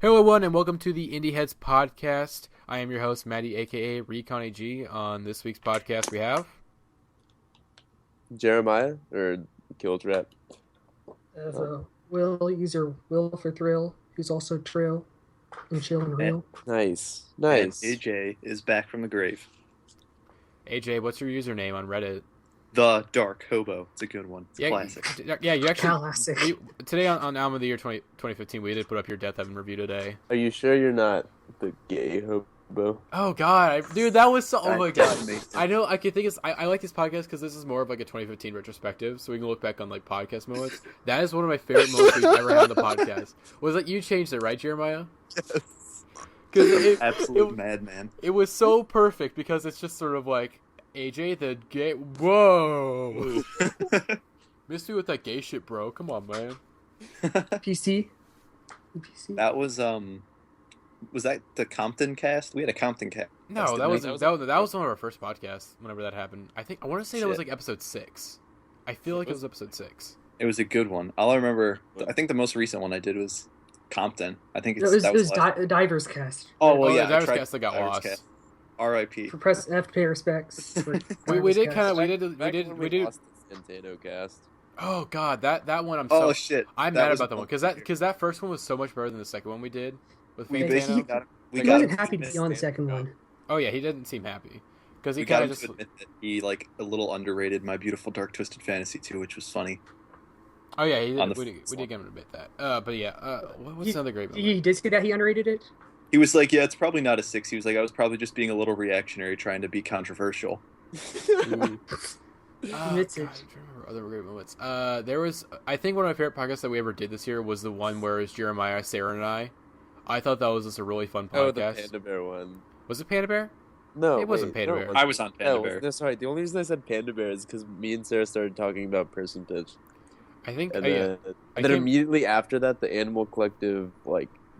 Hello, everyone, and welcome to the Indieheads podcast. I am your host, Matty, a.k.a. Recon AG. On this week's podcast, we have... Jeremiah, or Killed Rat. Will, user Will for Thrill, who's also Trill and Chill and Real. Nice. And AJ is back from the grave. AJ, what's your username on Reddit? The Dark Hobo. It's a good one. It's classic. Yeah, you actually... Classic. Today on Album of the Year 2015, we did put up your Death Heaven review today. Are you sure you're not the gay hobo? Oh, God. Dude, that was so... Oh, my God. Amazing. I know, I can think it's... I like this podcast because this is more of like a 2015 retrospective, so we can look back on like podcast moments. That is one of my favorite moments we've ever had on the podcast. Was like, you changed it, right, Jeremiah? Yes. Absolute madman. It was so perfect because it's just sort of like, AJ, the gay... Whoa! Missed me with that gay shit, bro. Come on, man. PC? That was that the Compton cast? We had a Compton cast. No, that was one of our first podcasts. Whenever that happened, I want to say that was like episode 6. I feel like it was episode 6. It was a good one. All I remember, I think the most recent one I did was Compton. I think it was Divers Cast. Oh well, yeah, the Divers Cast that got lost. Cast. R.I.P. For press F to pay respects. we did kind of we did lost the Santano cast. Oh God, that one shit. I'm mad about that one because that first one was so much better than the second one we did with Fantano. He wasn't happy to be on the second one. Oh yeah, he didn't seem happy because he kind of just to admit that he like a little underrated My Beautiful Dark Twisted Fantasy too, which was funny. Oh yeah, he did, we did give him a bit that. But yeah, what's another great moment? He did say that he underrated it. He was like, yeah, it's probably not a 6. He was like, I was probably just being a little reactionary, trying to be controversial. Admits it. Other great moments. There was, I think one of my favorite podcasts that we ever did this year was the one where it was Jeremiah, Sarah, and I. I thought that was just a really fun podcast. Oh, the Panda Bear one. Was it Panda Bear? No, it wasn't Panda Bear. I was on Panda Bear. No, sorry. The only reason I said Panda Bear is because me and Sarah started talking about percentage. I think, and then immediately after that, the Animal Collective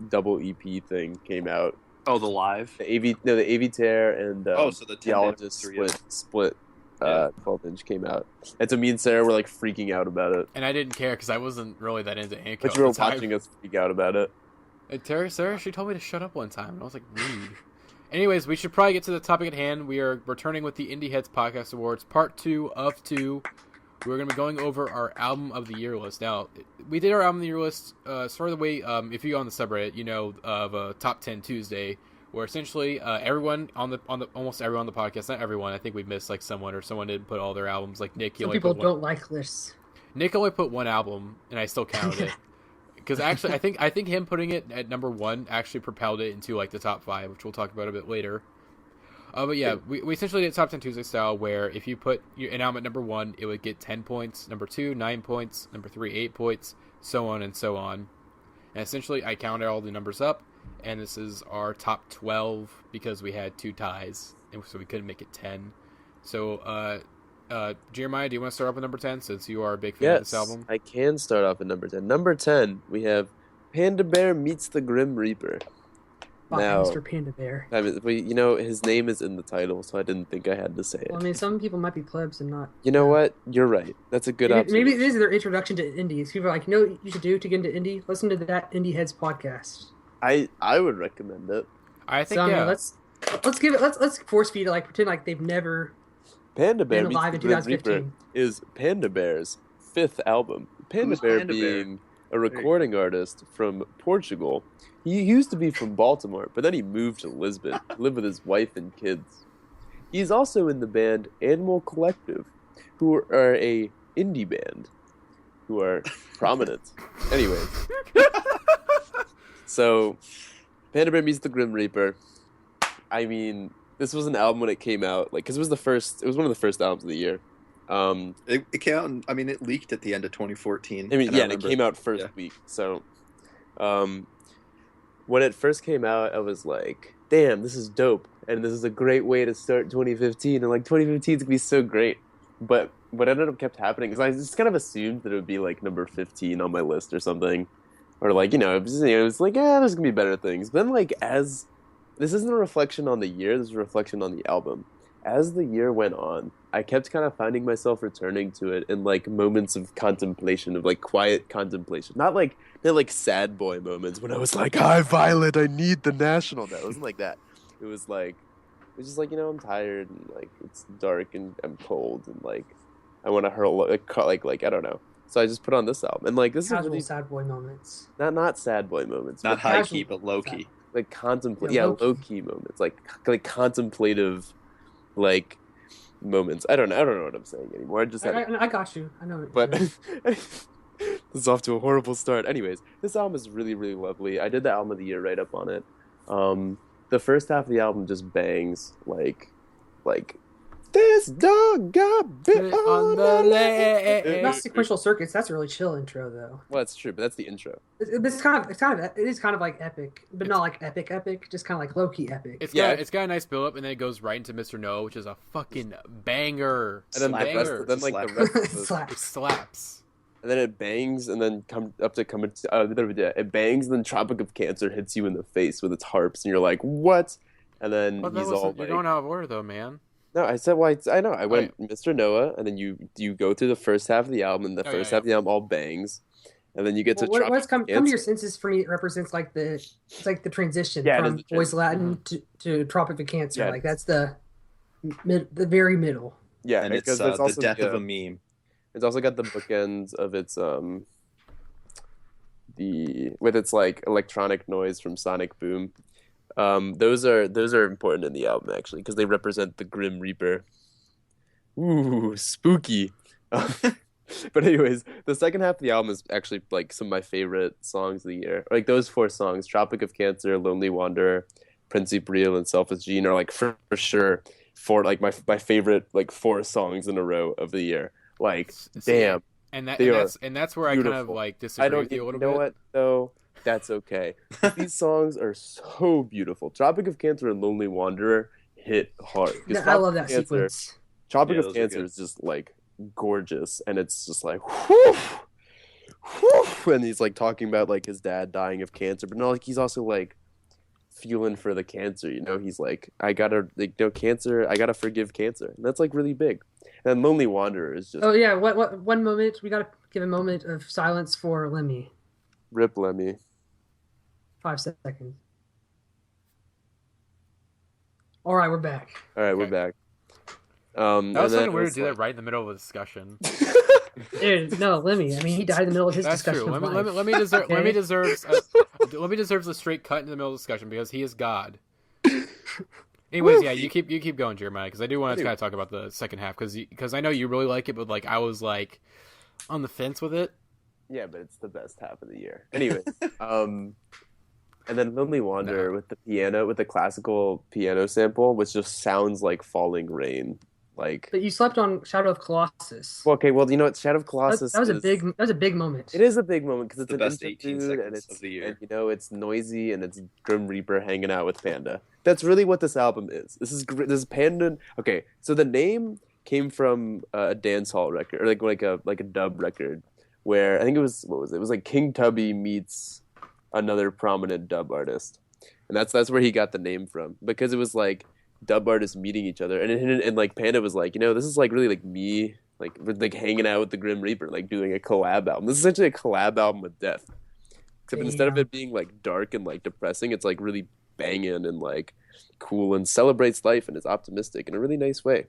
double EP thing came out. Oh, the live? The AV Tear and so the Geologist split 12-inch came out. And so me and Sarah were freaking out about it. And I didn't care because I wasn't really that into Anko. But you were watching us freak out about it. And Sarah, she told me to shut up one time, and I was like, rude. Anyways, we should probably get to the topic at hand. We are returning with the Indieheads Podcast Awards, part 2 of 2. We're going to be going over our Album of the Year list. Now, we did our Album of the Year list sort of the way, if you go on the subreddit, you know, of Top 10 Tuesday, where essentially everyone almost everyone on the podcast, not everyone, I think we missed someone, or someone didn't put all their albums, like Nick. Some people don't like lists. Nick only put one album, and I still counted it. Because actually, I think him putting it at number 1 actually propelled it into the top 5, which we'll talk about a bit later. But yeah, we essentially did Top 10 Tuesday style, where if you put an album at number 1, it would get 10 points, number 2, 9 points, number 3, 8 points, so on and so on. And essentially, I counted all the numbers up, and this is our top 12 because we had 2 ties, and so we couldn't make it 10. So, Jeremiah, do you want to start off with number 10 since you are a big fan of this album? I can start off at number 10. Number 10, we have Panda Bear Meets the Grim Reaper. Now, Mr. Panda Bear. I mean, his name is in the title, so I didn't think I had to say it. Well, I mean, some people might be plebs and not... You know what? You're right. That's a good option. Maybe this is their introduction to indies. People are like, you know what you should do to get into indie? Listen to that Indieheads podcast. I would recommend it. I think, so, yeah. Let's give it... Let's force feed it, pretend like they've never... Panda Bear Meets the Grim Reaper is Panda Bear's 5th album. Panda Bear being a recording artist from Portugal. He used to be from Baltimore, but then he moved to Lisbon, lived with his wife and kids. He's also in the band Animal Collective, who are a indie band, who are prominent. Anyways. So, Panda Bear Meets the Grim Reaper. I mean, this was an album when it came out, because it was one of the first albums of the year. It came out, it leaked at the end of 2014. I mean, and it came out first week, so... when it first came out, I was like, damn, this is dope. And this is a great way to start 2015. And 2015 is going to be so great. But what ended up kept happening is I just kind of assumed that it would be number 15 on my list or something. Or it was like, there's going to be better things. But then as this isn't a reflection on the year, this is a reflection on the album. as the year went on, I kept kind of finding myself returning to it in like moments of contemplation, of like quiet contemplation. Not like sad boy moments when I was like, "Hi, Violet, I need the national." That wasn't like that. It was just like, I'm tired and like it's dark and I'm cold and like I want to hurl like I don't know. So I just put on this album and like this Casual is really sad boy moments. not sad boy moments, Not but high casual key, but low key. like contemplate, Yeah, low key moments, like contemplative, like moments. I don't know what I'm saying anymore. I just had, I got you. I know it. but this is off to a horrible start. Anyways, this album is really really lovely. I did the album of the year right up on it. The first half of the album just bangs like this dog got bit on the leg. Not sequential circuits. That's a really chill intro, though. Well, that's true, but that's the intro. It is kind of like epic, but not like epic. Just kind of like low key epic. It's got a nice build up, and then it goes right into Mr. No, which is a fucking banger. And then banger. the rest of the, Slaps. It slaps. and then it bangs, and then it bangs, and then Tropic of Cancer hits you in the face with its harps, and you're like, what? And then he's all like, you're going out of order though, man. no, I said why. I know. I went Mr. Noah, and then you go through the first half of the album, and the first half of the album all bangs, and then you get to what's come Cancer. to your senses for me. It represents like the transition Yeah, from the Boys transition. Latin to Tropic of Cancer. Yeah. Like that's the very middle. Yeah, And it's because the also death of a meme. It's also got the bookends of its with its like electronic noise from Sonic Boom. Those are important in the album actually because they represent the Grim Reaper. Ooh, spooky. But anyways, the second half of the album is actually like some of my favorite songs of the year. Like those four songs, Tropic of Cancer, Lonely Wanderer, Principe Real, and Selfish Gene are like for sure like my favorite like four songs in a row of the year. Like damn. And that's where I kind of like disagree with you a little bit. You know what though? That's okay. These songs are so beautiful. Tropic of Cancer and Lonely Wanderer hit hard. I love that sequence. Tropic of Cancer is just like gorgeous, and it's just like whoo, whoo, and he's like talking about like his dad dying of cancer, but no, like he's also like feeling for the cancer. He's like, cancer. I gotta forgive cancer, and that's like really big. And Lonely Wanderer is just. Oh yeah, what one moment we gotta give a moment of silence for Lemmy. Rip Lemmy. 5 seconds. All right, we're back. All right, we're back. That was fucking weird to do that right in the middle of a discussion. Dude, no, Lemmy. I mean, he died in the middle of his That's discussion. true. Of life. Lemmy deserves a straight cut in the middle of the discussion because he is God. Anyways, yeah, you keep going, Jeremiah, because I do want to kind of talk about the second half because I know you really like it, but like I was like on the fence with it. Yeah, but it's the best half of the year. Anyway, and then Lonely Wanderer with the piano, with the classical piano sample, which just sounds like falling rain. Like, but you slept on Shadow of Colossus. Well, okay, well, you know what? Shadow of Colossus. That was a big moment. It is a big moment because it's the an best 18 interlude seconds of the year. And it's noisy and it's Grim Reaper hanging out with Panda. That's really what this album is. This is Panda. Okay, so the name came from a dance hall record or like a dub record where I think it was it was like King Tubby meets another prominent dub artist, and that's where he got the name from because it was like dub artists meeting each other, and like Panda was like, this is like really like me like hanging out with the Grim Reaper, like doing a collab album. This is essentially a collab album with Death, except instead of it being like dark and like depressing, it's like really banging and like cool and celebrates life and is optimistic in a really nice way.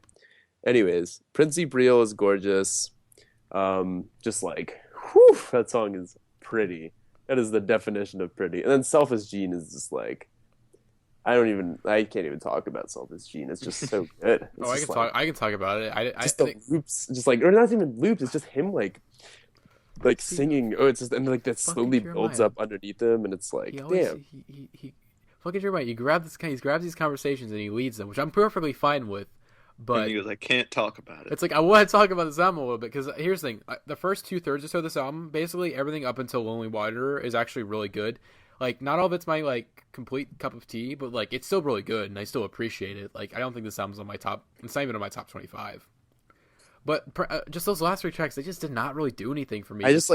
Anyways, Principe Real is gorgeous. Just like whew, that song is pretty. That is the definition of pretty. And then Selfish Gene is just like I can't even talk about Selfish Gene. It's just so good. It's I can talk about it. I think loops, just like, or not even loops. It's just him like singing. Oh, it's just and like that slowly builds up underneath him, and it's like, damn. He fucking Jeremiah. He grabs these conversations and he leads them, which I'm perfectly fine with. But and he goes, I can't talk about it. It's like I want to talk about this album a little bit because here's the thing: the first 2/3 or so of this album, basically everything up until Lonely Wanderer is actually really good. Like, not all of it's my, like, complete cup of tea, but, like, it's still really good, and I still appreciate it. Like, I don't think this album's on my top... It's not even on my top 25. But just those last three tracks, they just did not really do anything for me. I just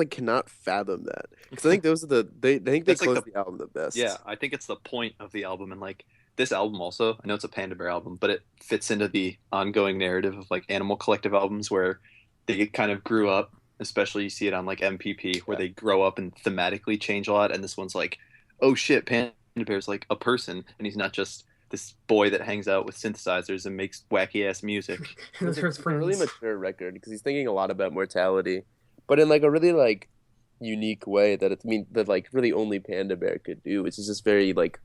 cannot fathom that. Because I think those are I think they close the album the best. Yeah, I think it's the point of the album, and, like, this album also, I know it's a Panda Bear album, but it fits into the ongoing narrative of like Animal Collective albums where they kind of grew up, especially you see it on like MPP where they grow up and thematically change a lot. And this one's like, oh shit, Panda Bear's like a person and he's not just this boy that hangs out with synthesizers and makes wacky ass music. Those are his It's a friends. really mature record because he's thinking a lot about mortality, but in like a really like unique way that like really only Panda Bear could do, which is just very like,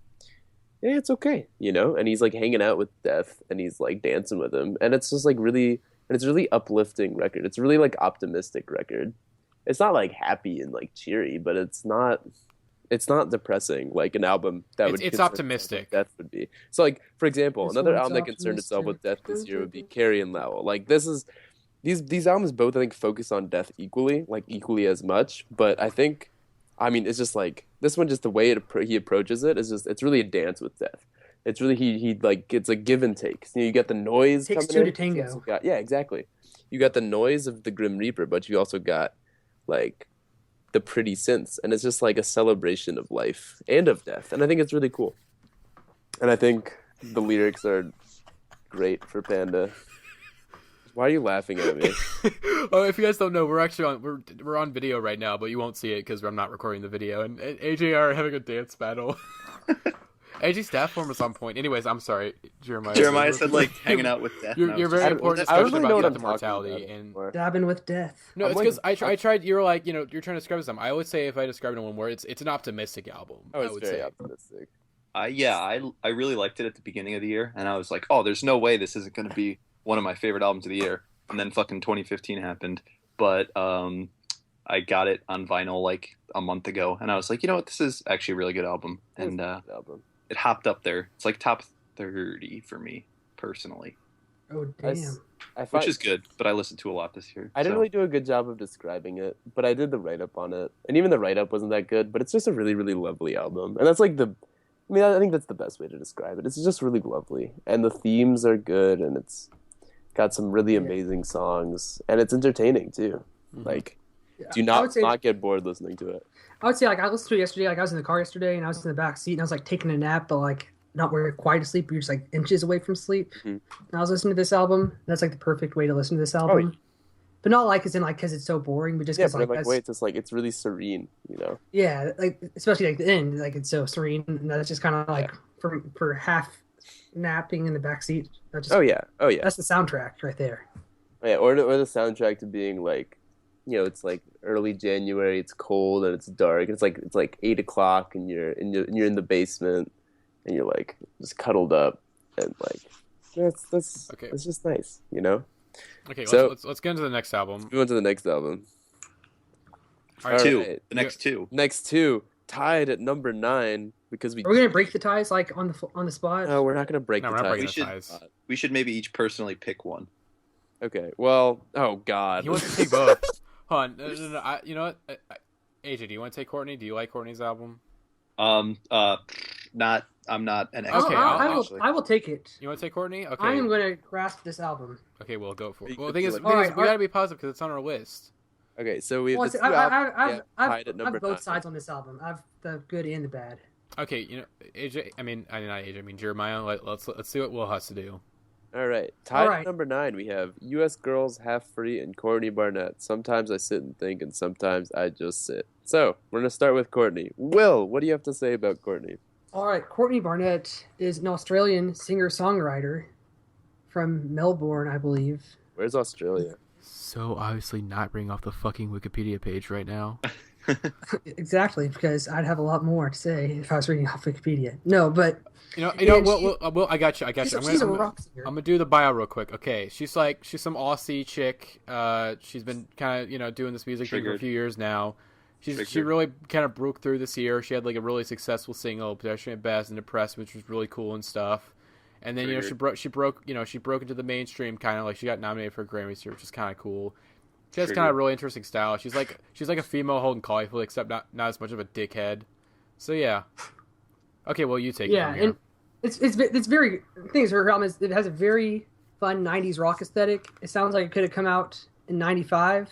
yeah, it's okay, you know? And he's like hanging out with death and he's like dancing with him. And it's just like really, and it's really uplifting record. It's really like optimistic record. It's not like happy and like cheery, but it's not depressing like an album that would. It's optimistic. Death would be. So like, for example, This another one's album that concerned itself with death this year would be optimistic. Carrie and Lowell. Like this is, these albums both I think focus on death equally as much. But I think, I mean, it's just like this one, just the way he approaches it is just, it's really a dance with death. It's really he like, it's a give and take. You know, you get the noise. Takes coming two in. to tango. You also got, yeah, exactly. You got the noise of the Grim Reaper, but you also got like the pretty synths, and it's just like a celebration of life and of death, and I think it's really cool. And I think the lyrics are great for Panda. Why are you laughing at me? Oh, if you guys don't know, we're actually we're on video right now, but you won't see it because I'm not recording the video. And AJ are having a dance battle. AJ's staff form was on point. Anyways, I'm sorry, Jeremiah. Jeremiah said like hanging out with death. You're very important I don't discussion really know about what death I'm and talking mortality. about And anymore. Dabbing with death. no, I'm it's like- because I tried. You're like, you're trying to describe something. I would say if I described it in one word, it's an optimistic album. Oh, I it's would very say. optimistic. I really liked it at the beginning of the year, and I was like, oh, there's no way this isn't going to be one of my favorite albums of the year. And then fucking 2015 happened, but I got it on vinyl like a month ago, and I was like, you know what, this is actually a really good album, and It's a good album. it hopped up there. It's like top 30 for me personally, Oh I damn. s- I find, which is good. But I listened to a lot this year. I didn't so. really do a good job of describing it, but I did the write-up on it, and even the write-up wasn't that good, but it's just a really, really lovely album, and that's like I think that's the best way to describe it. It's just really lovely, and the themes are good, and it's got some really Yeah. amazing songs, and it's entertaining too. Like, do I not would say- not get bored listening to it. I would say like I listened to it yesterday. Like I was in the car yesterday, and I was in the back seat, and I was like taking a nap, but like not where you're quite asleep. You're just like inches away from sleep. Mhm. And I was listening to this album. That's like the perfect way to listen to this album. yeah. But not like as in like because it's so boring, but just Yeah, because but like I'm like, that's, wait, it's just like it's really serene, you know. yeah, like especially like the end, like it's so serene, and that's just kind of like for half napping in the back seat. That's just, Oh yeah, that's the soundtrack right there. yeah. Or the soundtrack to being like, you know, it's like early January, it's cold and it's dark. It's like 8 o'clock, and you're in the basement, and you're like just cuddled up, and like that's Okay. it's just nice, you know. Okay, So- let's get into the next album. We went to the next album. All right, Two. Alright. The next two. Next two tied at number 9 because we. Are we gonna break the ties like on the spot? No, we're not gonna break No, the we're not ties. breaking We the should- ties. We should maybe each personally pick one. Okay. Well. Oh God. He wants to take both. Hold on. No. You know what? AJ, do you want to take Courtney? Do you like Courtney's album? Not. I'm not an I'll- expert. Okay, I will. actually. I will take it. You want to take Courtney? Okay. I am going to grasp this album. Okay, we'll go for it. You Well, the could thing do is, it. Alright, we gotta be positive because it's on our list. Okay. So we have Well, the see, two albums. I've tied at number both 9. sides on this album. I've the good and the bad. Okay, you know, AJ. I mean, not AJ. I mean Jeremiah. Let's see what Will has to do. All right. Tied All right. at number 9, we have U.S. Girls Half Free and Courtney Barnett. Sometimes I sit and think, and sometimes I just sit. So we're gonna start with Courtney. Will, what do you have to say about Courtney? All right, Courtney Barnett is an Australian singer-songwriter from Melbourne, I believe. Where's Australia? So obviously not bring off the fucking Wikipedia page right now. Exactly, because I'd have a lot more to say if I was reading off Wikipedia. No, but You know. And Well, I got you. she's I'm a gonna, rock singer. I'm gonna do the bio real quick. Okay, she's some Aussie chick. She's been kind of doing this music thing for a Triggered. few years now. She Triggered. really kind of broke through this year. She had like a really successful single, "Pedestrian at Best" and "Depressed," which was really cool and stuff. And then Triggered. she broke into the mainstream, kind of like she got nominated for a Grammy this year, which is kind of cool. She has kind of Triggered. a really interesting style. She's like a female Holden Caulfield, except not as much of a dickhead. So yeah. Okay, well you take it Yeah, from here. and it's very things. Her album it has a very fun '90s rock aesthetic. It sounds like it could have come out in '95,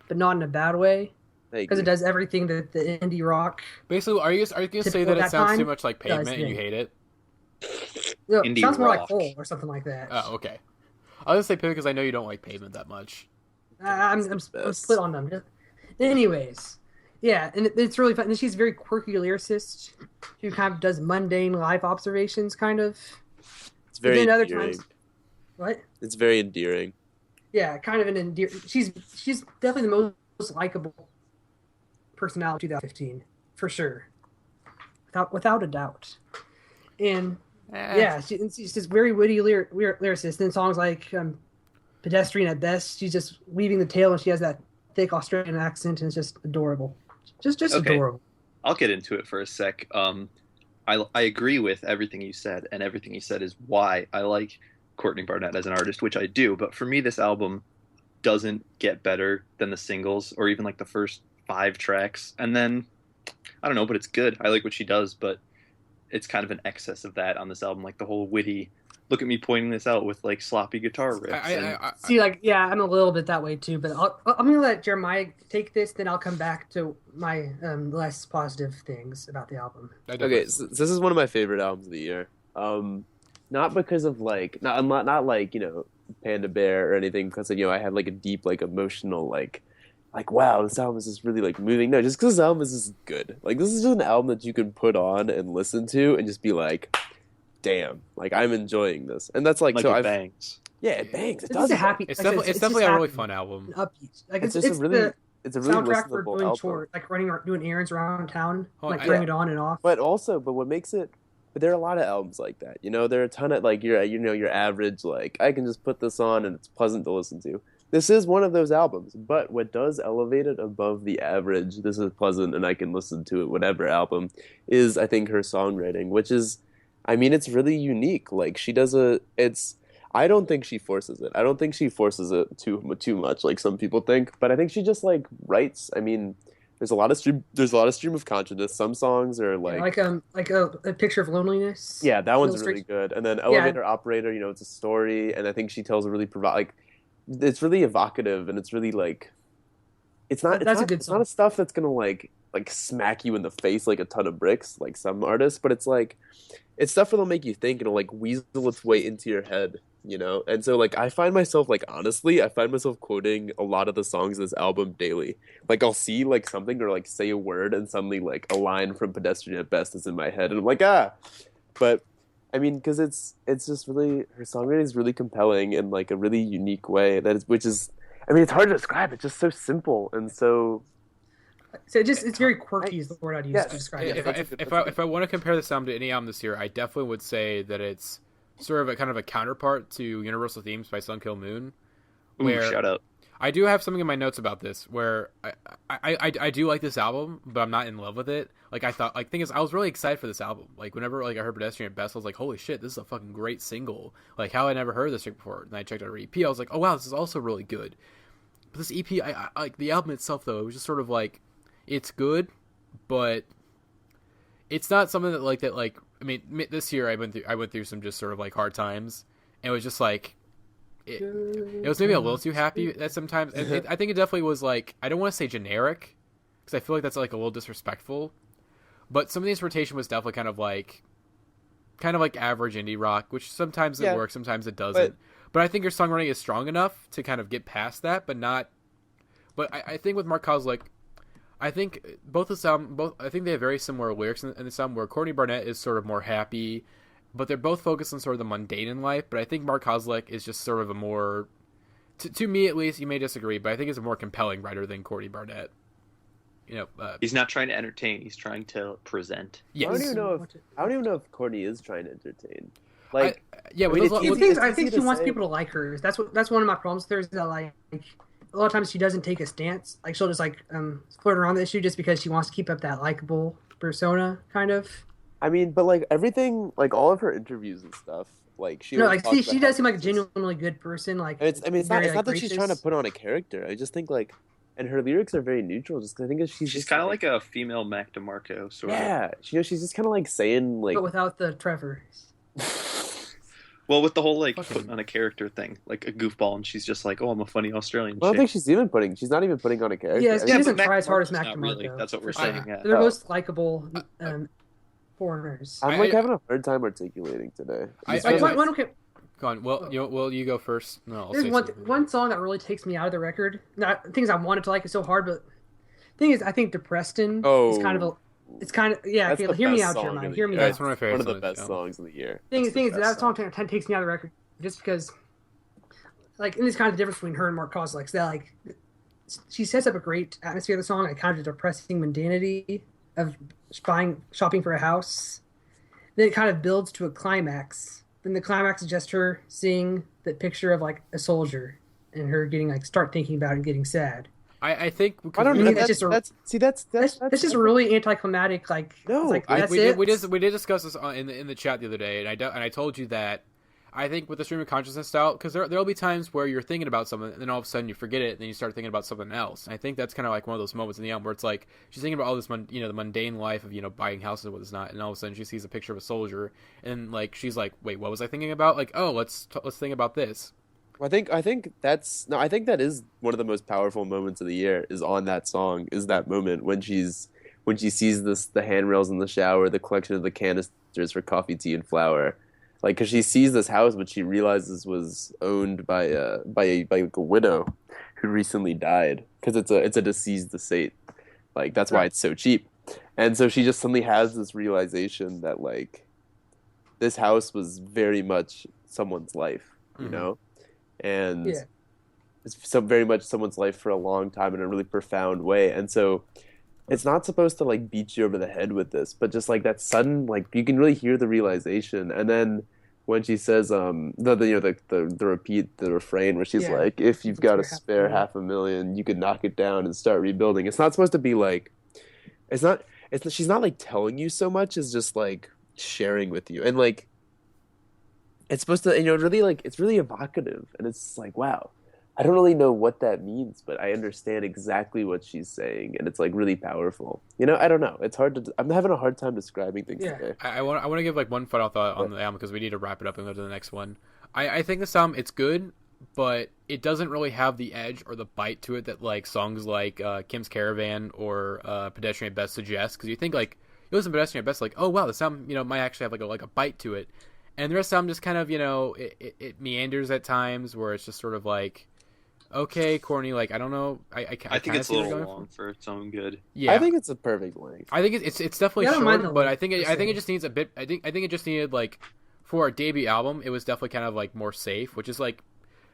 but not in a bad way because it does everything that the indie rock. Basically, are you gonna say Typical that it that sounds time too much like Pavement does and you me. hate it? No, indie sounds more like rock. Hole or something like that. Oh, okay. I was gonna say Pivot because I know you don't like Pavement that much. I'm split on them. Anyways, yeah, and it's really fun. And she's a very quirky lyricist who kind of does mundane life observations, kind of. It's very other endearing. times, what? It's very endearing. Yeah, kind of an endearing. She's definitely the most likable personality of 2015 for sure, without a doubt. And yeah, she's just very witty lyricist. And songs like Pedestrian at Best, she's just weaving the tale, and she has that thick Australian accent, and it's just adorable. Just okay. Adorable. I'll get into it for a sec. I agree with everything you said, and everything you said is why I like Courtney Barnett as an artist, which I do. But for me, this album doesn't get better than the singles or even like the first 5 tracks. And then, I don't know, but it's good. I like what she does, but it's kind of an excess of that on this album, like the whole witty, look at me pointing this out with like sloppy guitar riffs. See, like, yeah, I'm a little bit that way too, but I'm going to let Jeremiah take this, then I'll come back to my less positive things about the album. Okay, so this is one of my favorite albums of the year. Not because of like, not like, you know, Panda Bear or anything, because, you know, I had like a deep, like, emotional, like, wow, this album is just really, like, moving. No, just because this album is just good. Like, this is just an album that you can put on and listen to and just be like, damn, like, I'm enjoying this. And that's like so it bangs. Yeah, it bangs. It does. It's definitely a really fun album. Upbeat. Like, it's a really soundtrack for doing album. chores, like doing errands around town, turning it on and off. But what makes it. But there are a lot of albums like that. You know, there are a ton of like your average, like, I can just put this on and it's pleasant to listen to. This is one of those albums, but what does elevate it above the average, this is pleasant and I can listen to it, whatever album, is, I think, her songwriting, which is, I mean, it's really unique. Like, she does I don't think she forces it. I don't think she forces it too much, like some people think, but I think she just, like, writes. I mean, there's a lot of stream of consciousness. Some songs are like a picture of loneliness. Yeah, that one's really good. And then Elevator Operator, you know, it's a story, and I think she tells a really it's really evocative, and it's really like it's not stuff that's gonna like smack you in the face like a ton of bricks like some artists, but it's stuff that'll make you think, and it'll like weasel its way into your head, you know. And so like I find myself quoting a lot of the songs of this album daily. Like I'll see like something or like say a word, and suddenly like a line from Pedestrian at Best is in my head, and I'm like, but I mean, because it's just really, her songwriting is really compelling in like a really unique way which is I mean, it's hard to describe. It's just so simple and so it's very quirky is the word I'd use to describe it. If I want to compare this album to any album this year, I definitely would say that it's sort of a kind of a counterpart to Universal Themes by Sun Kill Moon. Where shout out. I do have something in my notes about this where I do like this album, but I'm not in love with it. Like I thought, like thing is, I was really excited for this album. Like whenever like I heard Pedestrian at Best, I was like, holy shit, this is a fucking great single. Like how I never heard this before. And I checked out her EP, I was like, oh wow, this is also really good. But this EP, I like the album itself though. It was just sort of like, it's good, but it's not something that like I mean, this year I went through some just sort of like hard times, and it was just like. It was maybe a little too happy at sometimes. I think it definitely was like, I don't want to say generic, because I feel like that's like a little disrespectful. But some of the instrumentation was definitely kind of like average indie rock, which sometimes it works, sometimes it doesn't. But I think your songwriting is strong enough to kind of get past that, but not. But I think with Mark Kozlik, I think I think they have very similar lyrics in the album, where Courtney Barnett is sort of more happy. But they're both focused on sort of the mundane in life. But I think Mark Kozlik is just sort of a more, to me at least, you may disagree, but I think he's a more compelling writer than Courtney Barnett. You know, he's not trying to entertain; he's trying to present. Yes. I don't even know if Courtney is trying to entertain. Like, I think she wants people to like her. That's one of my problems with her, is that like a lot of times she doesn't take a stance. Like she'll just like flirt around the issue just because she wants to keep up that likable persona, kind of. I mean, but like everything, like all of her interviews and stuff, like she does seem like a genuinely good person. Like it's not that she's trying to put on a character. I just think like, and her lyrics are very neutral. Just 'cause I think she's kind of like a female Mac DeMarco sort of. Yeah, she's just kind of like saying like, but without the Trevor. Well, with the whole like putting on a character thing, like a goofball, and she's just like, "Oh, I'm a funny Australian." Well, I don't think she's not even putting on a character. Yeah, she doesn't try as hard as Mac DeMarco. Really. That's what we're saying. They're most likable. foreigners. I'm like having a hard time articulating today. Okay. Go on. Well, you go first. No, I'll There's say one song that really takes me out of the record. Not things I wanted to like is so hard, but the thing is, I think Depreston is kind of a. It's kind of That's okay. the Hear me best out, song Jeremiah. of the Hear me year. out. That's one of my One favorite of the best songs of the year. Thing That's the is, best that song kind of takes me out of the record just because, like, and there's kind of the difference between her and Mark Kozlik's. That like, she sets up a great atmosphere of the song, like kind of the depressing mundanity of shopping for a house. Then it kind of builds to a climax. Then the climax is just her seeing the picture of like a soldier and her getting like start thinking about it and getting sad. I think I don't know. That's just really anticlimactic. Like, No, it's like, I- that's we it. did discuss this in the chat the other day, and I told you that I think with the stream of consciousness style, because there'll be times where you're thinking about something, and then all of a sudden you forget it, and then you start thinking about something else. And I think that's kind of like one of those moments in the album where it's like she's thinking about all this, the mundane life of buying houses and whatnot, and all of a sudden she sees a picture of a soldier, and like she's like, wait, what was I thinking about? Like, oh, let's think about this. I think that is one of the most powerful moments of the year is on that song, is that moment when she sees the handrails in the shower, the collection of the canisters for coffee, tea, and flour, like because she sees this house, but she realizes was owned by a widow who recently died, because it's a deceased estate, like that's why it's so cheap, and so she just suddenly has this realization that like this house was very much someone's life, you know. And it's so very much someone's life for a long time in a really profound way. And so it's not supposed to like beat you over the head with this, but just like that sudden, like you can really hear the realization. And then when she says the refrain where she's like, if you've got a spare $500,000, you could knock it down and start rebuilding. It's not supposed to be like, she's not like telling you so much as just like sharing with you. And like it's supposed to, really like, it's really evocative, and it's like, wow, I don't really know what that means, but I understand exactly what she's saying, and it's like really powerful. I don't know. It's hard to. I'm having a hard time describing things today. I want to give like one final thought on the album because we need to wrap it up and go to the next one. I think this album, it's good, but it doesn't really have the edge or the bite to it that like songs like Kim's Caravan or Pedestrian at Best suggest. Because you think like you listen to Pedestrian at Best, like, oh wow, this album might actually have like a bite to it. And the rest of them just kind of, it meanders at times where it's just sort of like, okay, Courtney, like, I don't know. I think it's a little long for its own good. Yeah, I think it's a perfect length. I think it's definitely short, but I think it just needs a bit. I think it just needed like for a debut album, it was definitely kind of like more safe, which is like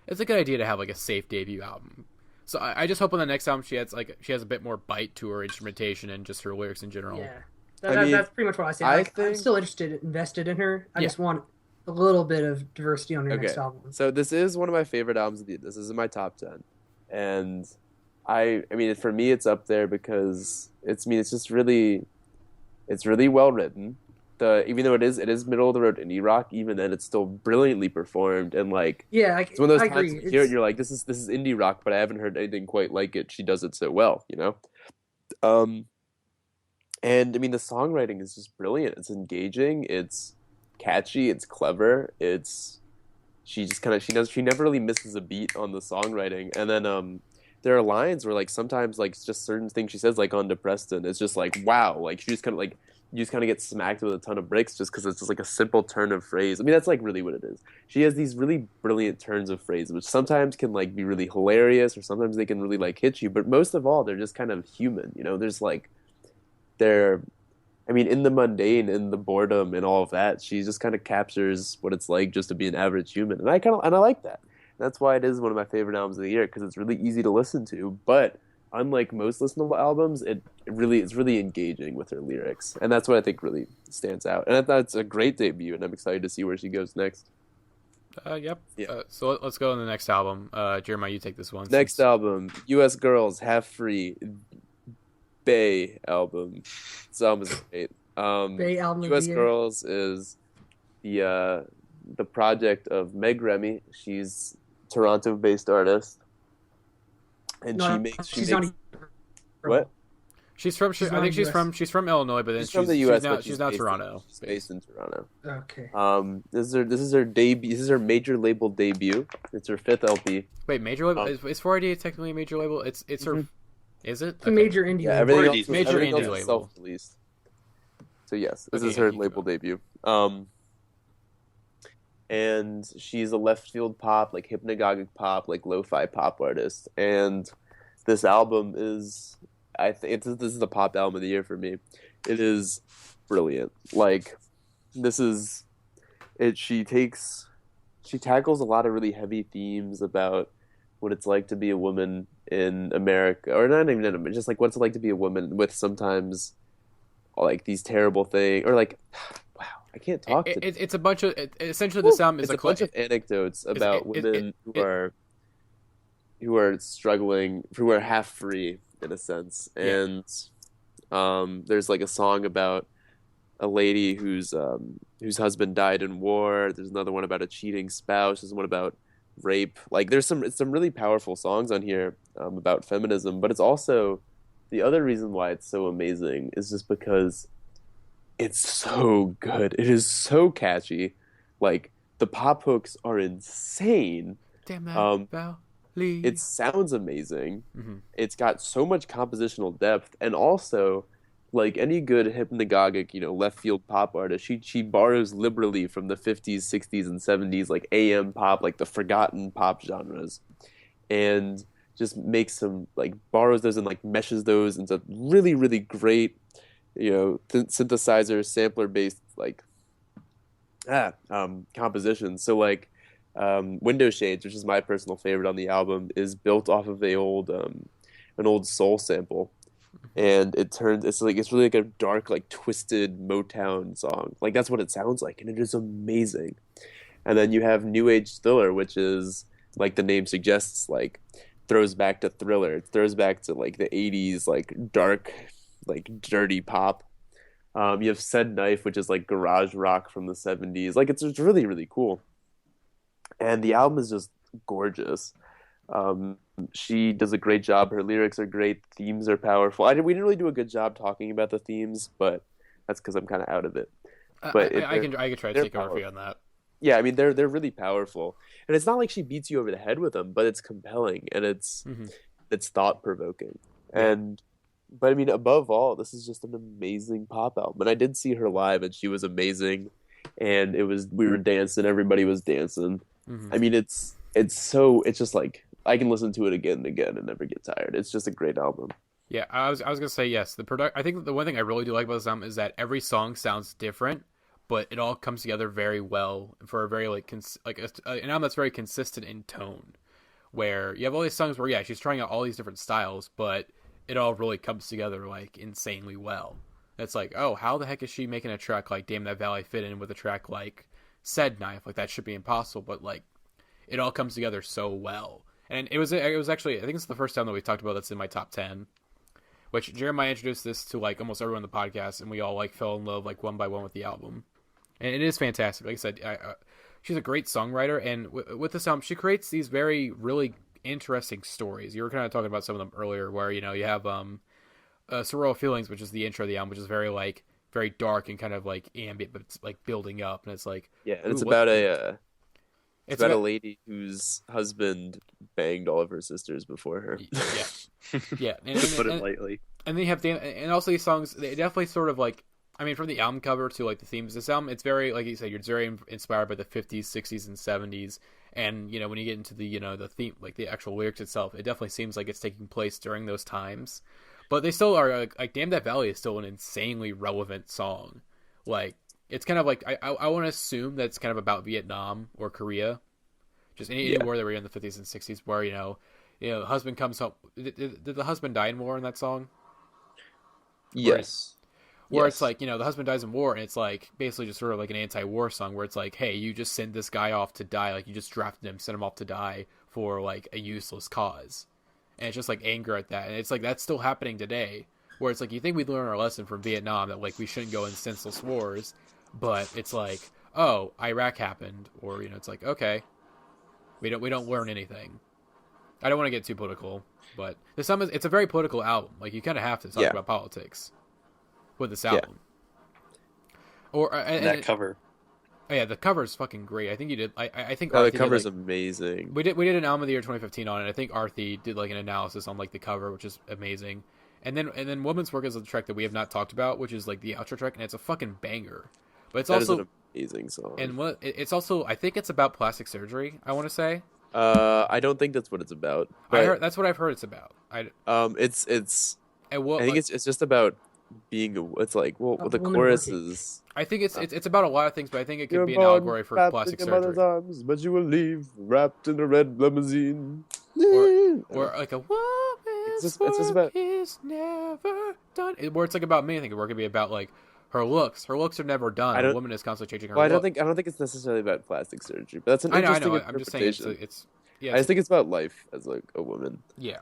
it's a good idea to have like a safe debut album. So I just hope on the next album she has a bit more bite to her instrumentation and just her lyrics in general. Yeah, that's pretty much what I say. I'm still invested in her. I just want a little bit of diversity on her next album. So this is one of my favorite albums of the year. This is in my top 10. And I mean, for me, it's up there because it's really well written. Even though it is middle of the road indie rock, even then it's still brilliantly performed, and like it's one of those times you hear it, you're like, this is indie rock, but I haven't heard anything quite like it. She does it so well, And I mean, the songwriting is just brilliant. It's engaging. It's catchy. It's clever. She never really misses a beat on the songwriting. And then there are lines where like sometimes like just certain things she says, like on Depreston, it's just like, wow, like she just kind of like you just kind of get smacked with a ton of bricks just because it's just like a simple turn of phrase. I mean, that's like really what it is. She has these really brilliant turns of phrase, which sometimes can like be really hilarious, or sometimes they can really like hit you. But most of all, they're just kind of human. There's like in the mundane, in the boredom, and all of that, she just kind of captures what it's like just to be an average human, and I like that. And that's why it is one of my favorite albums of the year, because it's really easy to listen to. But unlike most listenable albums, it's really engaging with her lyrics, and that's what I think really stands out. And I thought it's a great debut, and I'm excited to see where she goes next. Yep. Yeah. So let's go on the next album. Jeremiah, you take this one. Next album, U.S. Girls Have Free. Bay album. This album is great. Bay album. U.S. Girls is the project of Meg Remy. She's a Toronto-based artist, and she's what? She's from Illinois, but then she's from the U.S. She's now Toronto. She's based in Toronto. Okay. This is her debut. This is her major label debut. It's her 5th LP. Wait, major label? Is 4AD technically a major label? It's her. Is it? It's a major indie label. Everything else major indie label. Self-released. So yes, this Okay, is yeah, her you label go. debut. And she's a left field pop, like hypnagogic pop, like lo-fi pop artist. And this album is, I think, this is the pop album of the year for me. It is brilliant. Like, this is it. She tackles a lot of really heavy themes about what it's like to be a woman in America, or not even in America, just like what it's like to be a woman with sometimes like these terrible things, or like, wow, I can't talk to. It's a bunch of essentially the sound is It's a bunch of anecdotes about women who are struggling, who are half free in a sense, and there's like a song about a lady whose husband died in war. There's another one about a cheating spouse. There's one about rape. Like there's some really powerful songs on here about feminism, but it's also the other reason why it's so amazing is just because it's so good. It is so catchy. Like the pop hooks are insane. Damn that Um, valley. it sounds amazing. Mm-hmm. It's got so much compositional depth, and also, like any good hypnagogic, left field pop artist, she borrows liberally from the 50s, 60s, and 70s, like AM pop, like the forgotten pop genres, and just makes some like borrows those and like meshes those into really, really great, synthesizer sampler based like compositions. So like Window Shades, which is my personal favorite on the album, is built off of an old soul sample, and it's really like a dark, like twisted Motown song. Like that's what it sounds like, and it is amazing. And then you have New Age Thriller, which is like the name suggests, like throws back to Thriller. It throws back to like the 80s, like dark, like dirty pop. You have Said Knife, which is like garage rock from the 70s. Like it's really, really cool. And the album is just gorgeous. She does a great job. Her lyrics are great. Themes are powerful. We didn't really do a good job talking about the themes, but that's because I'm kind of out of it. But I can try to take over for you on that. Yeah, I mean they're really powerful, and it's not like she beats you over the head with them, but it's compelling and it's thought provoking. But I mean, above all, this is just an amazing pop album. And I did see her live, and she was amazing. And we were dancing, everybody was dancing. I mean, it's just like I can listen to it again and again and never get tired. It's just a great album. Yeah, I was gonna say yes. I think the one thing I really do like about this album is that every song sounds different, but it all comes together very well for a very an album that's very consistent in tone. Where you have all these songs where she's trying out all these different styles, but it all really comes together like insanely well. It's like, oh, how the heck is she making a track like Damn That Valley fit in with a track like Said Knife? Like that should be impossible, but like it all comes together so well. And it was actually, I think it's the first time that we talked about that's in my top 10, which Jeremiah introduced this to like almost everyone on the podcast, and we all like fell in love like one by one with the album. And it is fantastic. Like I said, she's a great songwriter, and with this album, she creates these very, really interesting stories. You were kind of talking about some of them earlier, where you have Surreal Feelings, which is the intro of the album, which is very dark and kind of like ambient, but it's like building up, and it's like and it's about a lady whose husband banged all of her sisters before her. Yeah. To put it lightly. And then you have and also these songs, they definitely sort of like, I mean, from the album cover to like the themes of this album, it's very, like you said, you're very inspired by the 50s, 60s, and 70s. And when you get into the the theme, like the actual lyrics itself, it definitely seems like it's taking place during those times. But they still are like Damn That Valley is still an insanely relevant song. Like it's kind of like I want to assume that it's kind of about Vietnam or Korea, just anywhere that were in the 50s and 60s, where the husband comes home. Did the husband die in war in that song? Yes. Where it's like, the husband dies in war, and it's like basically just sort of like an anti-war song where it's like, hey, you just sent this guy off to die. Like you just drafted him, sent him off to die for like a useless cause. And it's just like anger at that. And it's like, that's still happening today, where it's like, you think we'd learn our lesson from Vietnam that like we shouldn't go in senseless wars, but it's like, oh, Iraq happened, or, it's like, okay, we don't learn anything. I don't want to get too political, but it's a very political album. Like you kind of have to talk about politics with this album. Or and that cover. Oh yeah, the cover is fucking great. I think you did. I think the cover's amazing. We did an album of the year 2015 on it. I think Arthi did like an analysis on like the cover, which is amazing. And then Woman's Work is a track that we have not talked about, which is like the outro track, and it's a fucking banger. But it's That also is an amazing song. and it's also, I think it's about plastic surgery. I want to say. I don't think that's what it's about. But, That's what I've heard it's about. it's And what, I think it's just about being it's like the woman chorus working. is I think it's about a lot of things, but I think it could be an allegory for plastic in your mother's surgery, arms, but you will leave wrapped in a red limousine. or like a woman's just work about- is never done. Where it's like about me. I think it could be about like her looks. Her looks are never done. A woman is constantly changing her. Well, I look. don't think it's necessarily about plastic surgery, but that's an I interesting know. I'm just saying interpretation. it's I just think it's about life as like a woman yeah.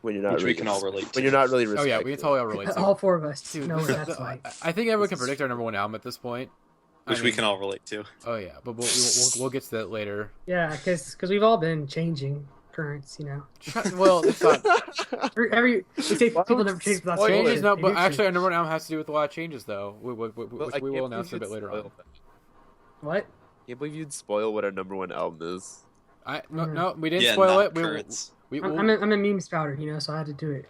when you're not Which really we can all relate to. when you're not really Oh respected. yeah, we can totally all relate to. All four of us Dude, know what that's like. I think everyone can predict our number one album at this point. Which we can all relate to. Oh yeah, but we'll get to that later. Yeah, because we've all been changing currents, Well, it's not we say people never change without changes. spoiling. No, They but do actually, our change. number one album has to do with a lot of changes, though, which I we can't will announce a believe bit you'd later on. spoil that. What? I can't believe you'd spoil what our number one album is. No, we didn't Yeah, spoil not it. currents. I'm a meme spouter, so I had to do it.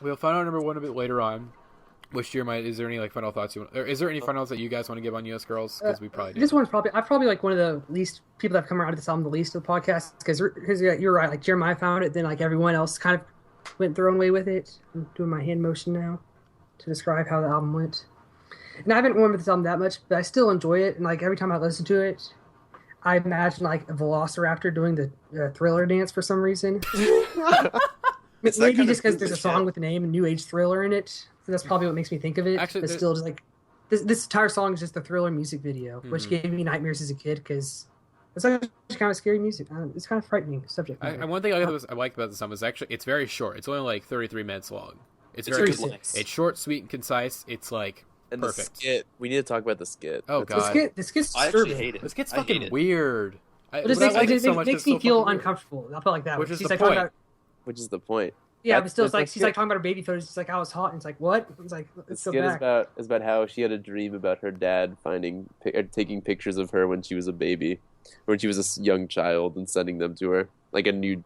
We'll find out number one a bit later on. Which Jeremiah, is there any like final thoughts or is there any finals that you guys want to give on US Girls? Because we probably do. This one's probably like one of the least people that have come around to this album the least of the podcast, because you're right, like Jeremiah found it, then like everyone else kind of went their own way with it. I'm doing my hand motion now to describe how the album went. And I haven't worn with this album that much, but I still enjoy it, and like every time I listen to it, I imagine like a velociraptor doing the Thriller dance for some reason. It's that Maybe kind just of because there's a shit. song with the name and New Age Thriller in it. So that's probably what makes me think of it. Actually, but still, just like this entire song is just the Thriller music video, which gave me nightmares as a kid because it's actually kind of scary music. It's kind of frightening subject matter. One thing I like about this album is actually it's very short. It's only like 33 minutes long. It's very 36. it's short, sweet, and concise. It's like And perfect. the skit, we need to talk about the skit. Oh That's- god, This gets I actually disturbing. hate it. this gets I hate fucking it. weird. It just makes me feel uncomfortable. I'll put it like that. Which is She's the like talking point. about, Which is the point. yeah, but still, it's That's like she's like talking about her baby photos. It's like, I was hot, and it's like, what? It's like, The let's go skit back. is about how she had a dream about her dad taking pictures of her when she was a baby, or when she was a young child, and sending them to her like nude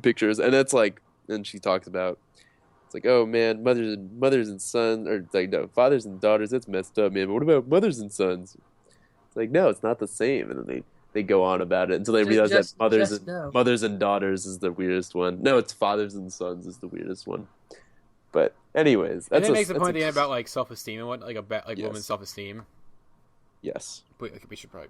pictures. And that's like, and she talks about it's like, oh man, mothers and sons, or like no, fathers and daughters. That's messed up, man. But what about mothers and sons? It's like, no, it's not the same. And then they go on about it until they realize that mothers and daughters is the weirdest one. No, it's fathers and sons is the weirdest one. But anyways, And it makes the point at the end about like self-esteem and what like Yes. women's self-esteem. yes, We should probably.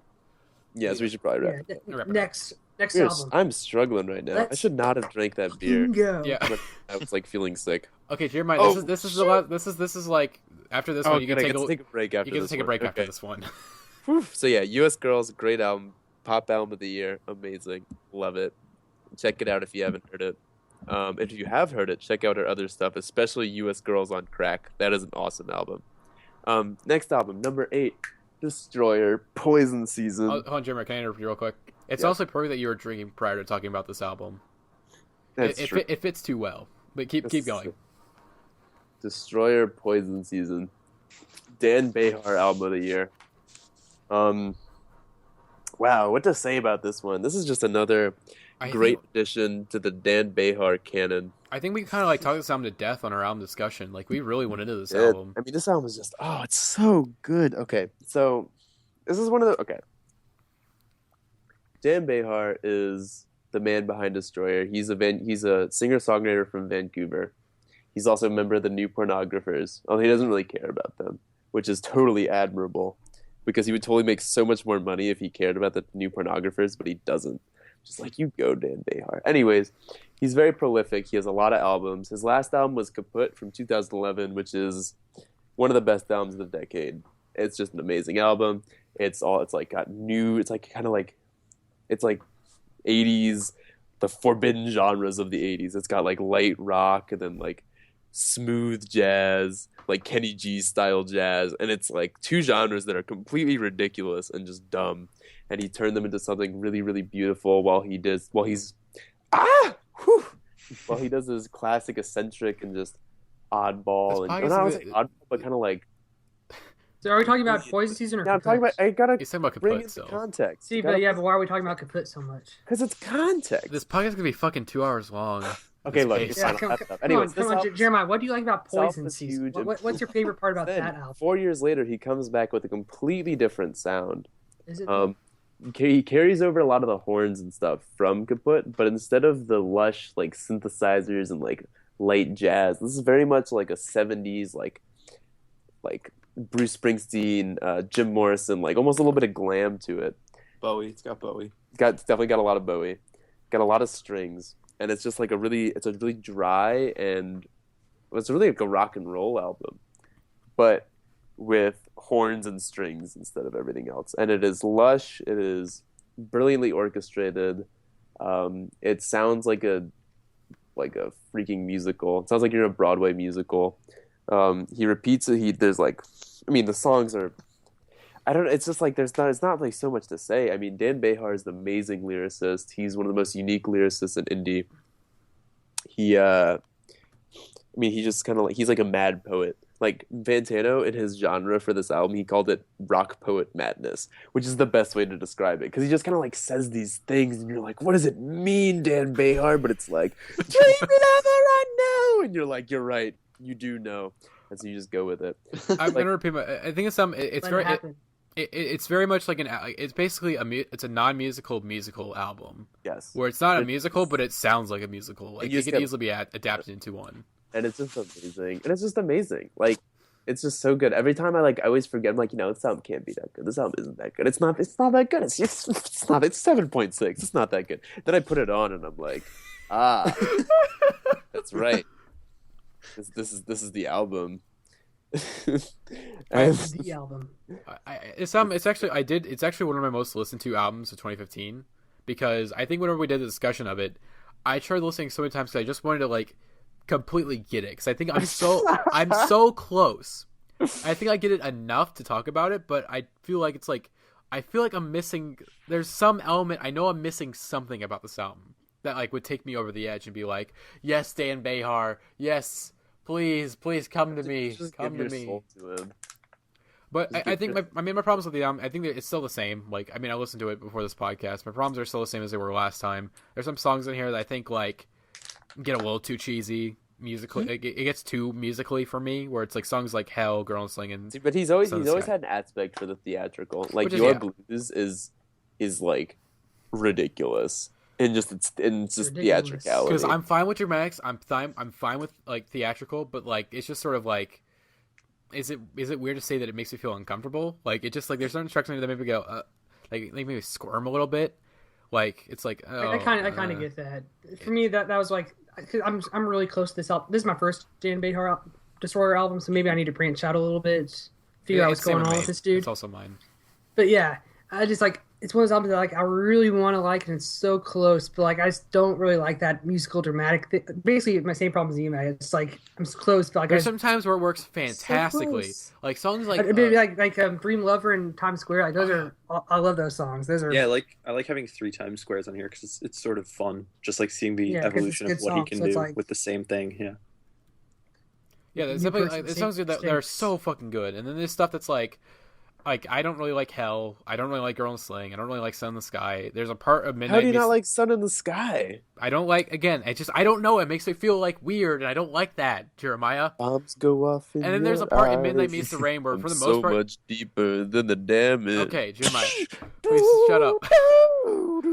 we should probably wrap. Yeah, Wrap it up. next We're- album. I'm struggling right now. I Let's should not have drank that beer. Go. Yeah. But I was like feeling sick. Okay, Jeremiah. Oh, This is the last. This is like after this one. You can good, I take get to take a break after you can this take a one. break after Okay. this one. Whew. So yeah, US Girls, great album, pop album of the year, amazing, love it. Check it out if you haven't heard it. If you have heard it, check out her other stuff, especially US Girls on Crack. That is an awesome album. Next album, number 8, Destroyer, Poison Season. Hold on, Jeremiah. Can I interrupt you real quick? It's Yeah. also perfect that you were drinking prior to talking about this album. That's true. It fits too well. But keep going. Destroyer, Poison Season. Dan Behar album of the year. Wow, what to say about this one? This is just another great addition to the Dan Behar canon. I think we kind of like talked this album to death on our album discussion. Like we really went into this It- album. I mean, this album is just, it's so good. Okay, so this is one of the, okay. Dan Behar is the man behind Destroyer. He's a singer-songwriter from Vancouver. He's also a member of the New Pornographers. Oh, he doesn't really care about them, which is totally admirable, because he would totally make so much more money if he cared about the New Pornographers, but he doesn't. Just like, you go, Dan Behar. Anyways, he's very prolific. He has a lot of albums. His last album was Kaput from 2011, which is one of the best albums of the decade. It's just an amazing album. It's like 80s, the forbidden genres of the 80s. It's got like light rock and then like smooth jazz, like Kenny G style jazz, and it's like two genres that are completely ridiculous and just dumb. And he turned them into something really, really beautiful while he does his classic eccentric and just oddball, This and podcast not is- like oddball, but kind of like. So are we talking about Poison Season or Yeah, I'm talking about. I gotta He's talking about bring Kaput it still. to context. See, but why are we talking about Kaput so much? Because it's context. This podcast is gonna be fucking 2 hours long. Okay, This look. case. Yeah, Fine, come anyways, on, Jeremiah. What do you like about album Poison is Season? huge and What's your favorite part about then, that album? 4 years later, he comes back with a completely different sound. Is it? He carries over a lot of the horns and stuff from Kaput, but instead of the lush like synthesizers and like light jazz, this is very much like a '70s like Bruce Springsteen, Jim Morrison, like almost a little bit of glam to it. Bowie. It's got Bowie. It's definitely got a lot of Bowie, got a lot of strings, and it's just like it's a really dry and it's really like a rock and roll album, but with horns and strings instead of everything else. And it is lush. It is brilliantly orchestrated. It sounds like a freaking musical. It sounds like you're in a Broadway musical. He repeats it. There's like, I mean, the songs are. I don't know. It's just like it's not like so much to say. I mean, Dan Behar is an amazing lyricist. He's one of the most unique lyricists in indie. He just kind of like he's like a mad poet. Like Fantano in his genre for this album, he called it rock poet madness, which is the best way to describe it because he just kind of like says these things, and you're like, what does it mean, Dan Behar? But it's like dreaming of it right now, and you're like, you're right, you do know, and so you just go with it. I'm gonna repeat I think it's very much like it's basically it's a non-musical album. Yes, where it's not a musical, but it sounds like a musical. Like it could easily be adapted into one. And it's just amazing. Like, it's just so good. Every time I always forget. I'm like, this album can't be that good. This album isn't that good. It's not that good. It's 7.6. It's not that good. Then I put it on and I'm like, that's right. This is the album. The album. It's actually one of my most listened to albums of 2015 because I think whenever we did the discussion of it, I tried listening so many times because I just wanted to like completely get it because I think I'm so close. I think I get it enough to talk about it, but I feel like I'm missing. There's some element I know I'm missing something about this album that like would take me over the edge and be like, yes, Dan Behar, yes, please come to me, come to me. But I think my problems with the album, I think that it's still the same. Like, I mean, I listened to it before this podcast. My problems are still the same as they were last time. There's some songs in here that I think like get a little too cheesy musically. Mm-hmm. It gets too musically for me, where it's like songs like Hell, Girl and Slinging. But he's always had an aspect for the theatrical. Like Your Blues is like ridiculous in just its theatricality. Because I'm fine with dramatics. I'm fine with like theatrical, but like it's just sort of like, is it weird to say that it makes me feel uncomfortable? Like it just like there's certain instructions that make me go like maybe squirm a little bit. Like it's like I kind of get that. For me, that was like, cause I'm really close to this album. This is my first Dan Behar Destroyer album, so maybe I need to branch out a little bit, figure out what's going on with this dude. It's also mine. But yeah, I just like it's one of those albums that like I really want to like, and it's so close, but like I just don't really like that musical dramatic thing. Basically, my same problem as you, Matt. It's like I'm close, but like there's some times where it works fantastically, so like songs like Dream Lover and Times Square. Like those are, I love those songs. Those are I like having 3 Times Squares on here because it's sort of fun, just like seeing the evolution of what he can do with the same thing. Yeah, there's songs that are so fucking good, and then there's stuff that's like I don't really like Hell. I don't really like Girl in the Sling. I don't really like Sun in the Sky. There's a part of Midnight. How do you not like Sun in the Sky? I don't like. Again, I don't know. It makes me feel like weird, and I don't like that, Jeremiah. Bombs go off. And then there's a part in Midnight Meets the Rain where, for the most part, so much deeper than the damage. Okay, Jeremiah, please shut up.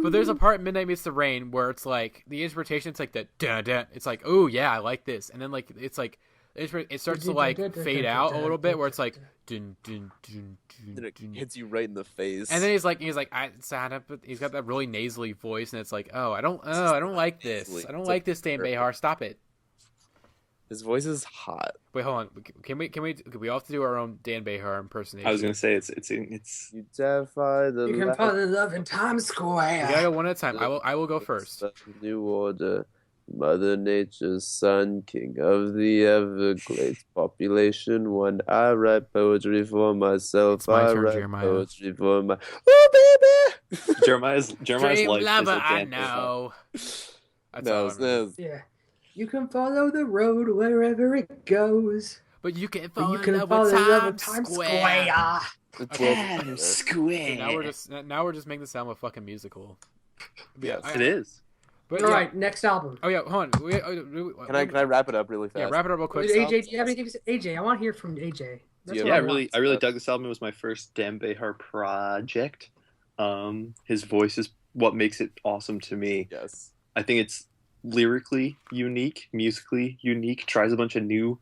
But there's a part in Midnight Meets the Rain where it's like the instrumentation. It's like the da da. It's like, oh yeah, I like this, and then like it's like. It starts to like fade out a little bit, where it's like dun, dun, dun, dun, then it hits you right in the face. And then he's like he's got that really nasally voice, and it's like, I don't like this. I don't like this, Dan Behar. Stop it. His voice is hot. Wait, hold on. Can we all have to do our own Dan Behar impersonation? I was gonna say it's. You can find love in Times Square. You gotta go one at a time. I will go first. New order. Mother Nature's son, king of the Everglades, population 1. I write poetry for myself. I write Jeremiah. Poetry for my. Oh baby! Jeremiah's life lover, is a I know. Yeah, you can follow the road wherever it goes, but you can follow love with Times Square. Times Square. So now we're just making this sound a fucking musical. Yes, it is. But All right, next album. Oh yeah, hold on. Can I wrap it up really fast? Yeah, wrap it up real quick. AJ, do you have anything to say? AJ, I want to hear from AJ. I really dug this album. It was my first Dan Behar project. His voice is what makes it awesome to me. Yes. I think it's lyrically unique, musically unique, tries a bunch of new,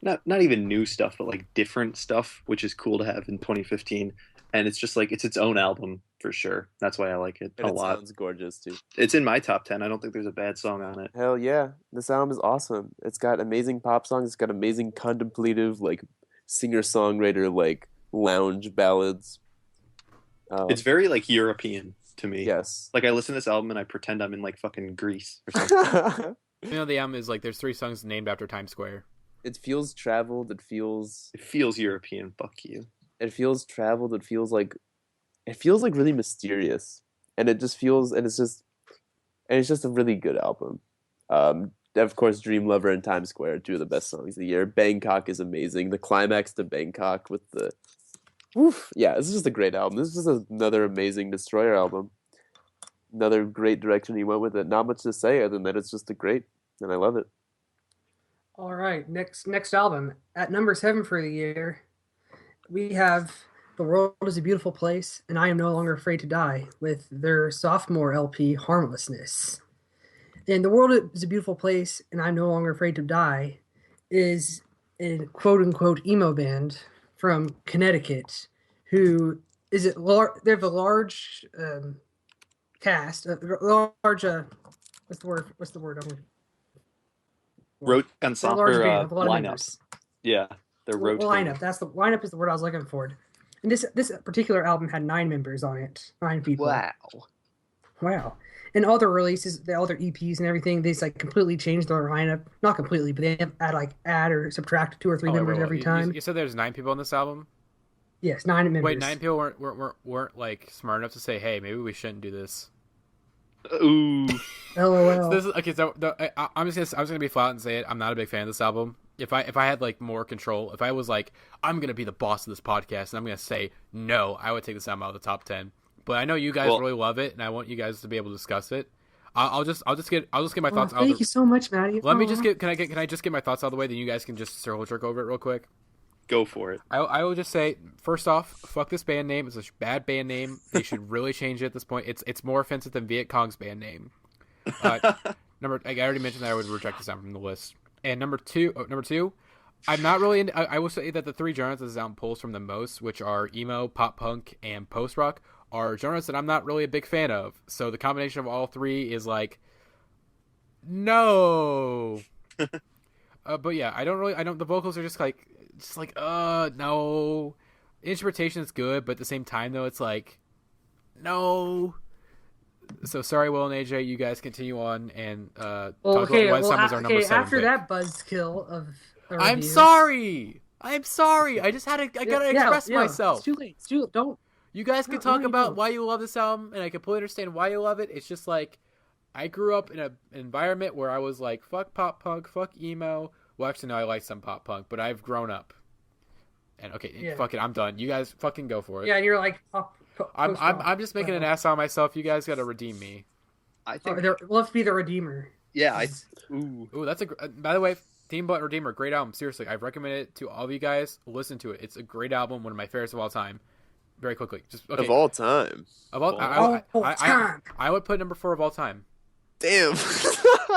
not even new stuff, but like different stuff, which is cool to have in 2015. And it's just like, it's its own album for sure. That's why I like it a lot. It sounds gorgeous too. It's in my top 10. I don't think there's a bad song on it. Hell yeah. This album is awesome. It's got amazing pop songs. It's got amazing contemplative, like singer-songwriter, like lounge ballads. It's very like European to me. Yes. Like I listen to this album and I pretend I'm in like fucking Greece or something. The album is like there's 3 songs named after Times Square. It feels traveled. It feels European. Fuck you. It feels traveled. It feels like really mysterious, and it just feels, and it's just a really good album. Of course, Dream Lover and Times Square, 2 of the best songs of the year. Bangkok is amazing. The climax to Bangkok with the woof. Yeah, this is just a great album. This is just another amazing Destroyer album. Another great direction he went with it. Not much to say other than that it's just a great, and I love it. All right, next album. At number 7 for the year, we have The World is a Beautiful Place and I Am No Longer Afraid to Die with their sophomore LP, Harmlessness. And The World is a Beautiful Place and I'm No Longer Afraid to Die is a quote-unquote emo band from Connecticut who is it they have a large cast, a large what's the word ensemble lineups. Yeah, they're rotating. Lineup. That's the lineup is the word I was looking for. And this particular album had 9 members on it. 9 people. Wow. And all their releases, all their EPs and everything, they like completely changed their lineup. Not completely, but they have add or subtract 2 or 3 members every time. You said there's 9 people on this album? Yes, 9 members. Wait, 9 people weren't like smart enough to say, hey, maybe we shouldn't do this. Ooh. LOL. So this is okay. So I'm just gonna be flat and say it. I'm not a big fan of this album. If I had like more control, if I was like I'm gonna be the boss of this podcast and I'm gonna say no, I would take this album out of the top 10. But I know you guys really love it, and I want you guys to be able to discuss it. I'll just get my thoughts out. Thank you so much, Matty. Let me just get. Can I just get my thoughts out of the way? Then you guys can just circle jerk over it real quick. Go for it. I will just say, first off, fuck this band name. It's a bad band name. They should really change it at this point. It's more offensive than Viet Cong's band name. I already mentioned that I would reject this album from the list. And number two, I'm not really into. I will say that the 3 genres this album pulls from the most, which are emo, pop punk, and post rock, are genres that I'm not really a big fan of. So the combination of all 3 is like, no. But yeah, I don't. The vocals are just like no. Instrumentation is good, but at the same time though, it's like, no. So sorry, Will and AJ, you guys continue on and talk about why some was our number 7 after pick. That buzzkill of I'm sorry. I just had to. I gotta express myself. It's too late. Don't. You guys can talk about why you love this album, and I completely understand why you love it. It's just like I grew up in an environment where I was like, fuck pop punk, fuck emo. Well, actually, no, I like some pop punk, but I've grown up. And fuck it, I'm done. You guys fucking go for it. Yeah, and you're like, I'm just making an ass out of myself. You guys gotta redeem me. I think we'll have to be the redeemer. Yeah. Ooh, that's by the way, Team Blunt Redeemer, great album. Seriously, I've recommended it to all of you guys. Listen to it. It's a great album. One of my favorites of all time. Very quickly, of all time. I would put number 4 of all time. Damn.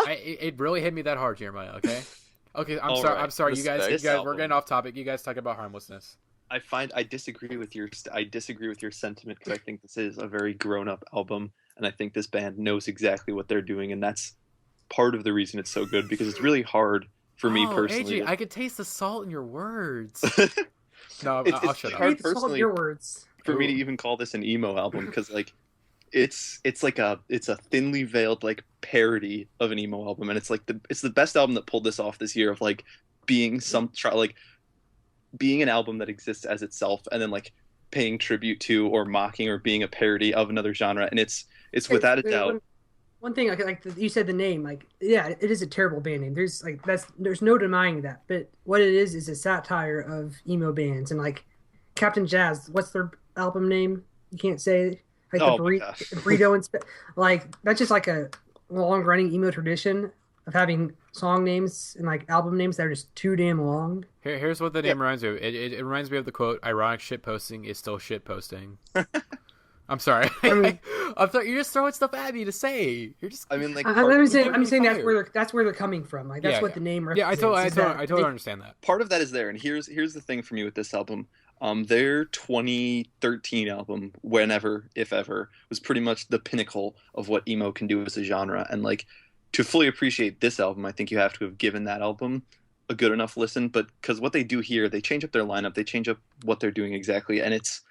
It really hit me that hard, Jeremiah. Okay, I'm sorry. Right. I'm sorry. You guys, album. we're getting off topic. You guys talk about Harmlessness. I disagree with your sentiment because I think this is a very grown-up album, and I think this band knows exactly what they're doing, and that's part of the reason it's so good because it's really hard for me personally. AJ, I could taste the salt in your words. No, I'll shut up. Hard personally your words. For me to even call this an emo album because like it's a thinly veiled like parody of an emo album, and it's like it's the best album that pulled this off this year of like being being an album that exists as itself and then like paying tribute to or mocking or being a parody of another genre, and it's without a doubt. One thing, like you said, the name, like, yeah, it is a terrible band name. There's no denying that. But what it is a satire of emo bands, and like Captain Jazz. What's their album name? You can't say like the burrito and like that's just like a long-running emo tradition of having song names and like album names that are just too damn long. Here's what the name reminds me of. It reminds me of the quote, "Ironic shit posting is still shit posting." I'm sorry. I'm sorry. You're just throwing stuff at me to say. You're just. I mean, like, I'm saying that's where they're coming from. Like that's what the name represents. I totally understand that. Part of that is there, and here's the thing for me with this album. Their 2013 album, Whenever, If Ever, was pretty much the pinnacle of what emo can do as a genre. And like, to fully appreciate this album, I think you have to have given that album a good enough listen. But because what they do here, they change up their lineup, they change up what they're doing exactly, and it's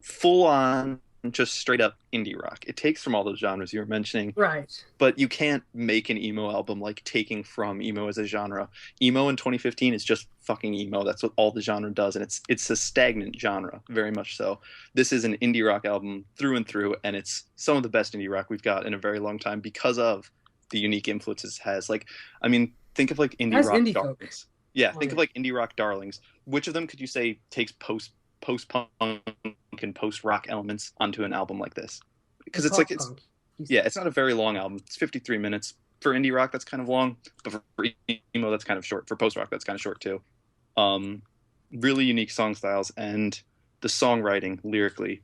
full on just straight up indie rock. It takes from all those genres you were mentioning, right? But you can't make an emo album like taking from emo as a genre. Emo in 2015 is just fucking emo. That's what all the genre does, and it's a stagnant genre, very much so. This is an indie rock album through and through, and it's some of the best indie rock we've got in a very long time because of the unique influences it has. Like, I mean, think of like indie rock darlings. Yeah, think of like indie rock darlings. Which of them could you say takes post-punk and post-rock elements onto an album like this? Because it's like it's not a very long album. It's 53 minutes. For indie rock, that's kind of long, but for emo, that's kind of short. For post-rock, that's kind of short too. Really unique song styles, and the songwriting lyrically,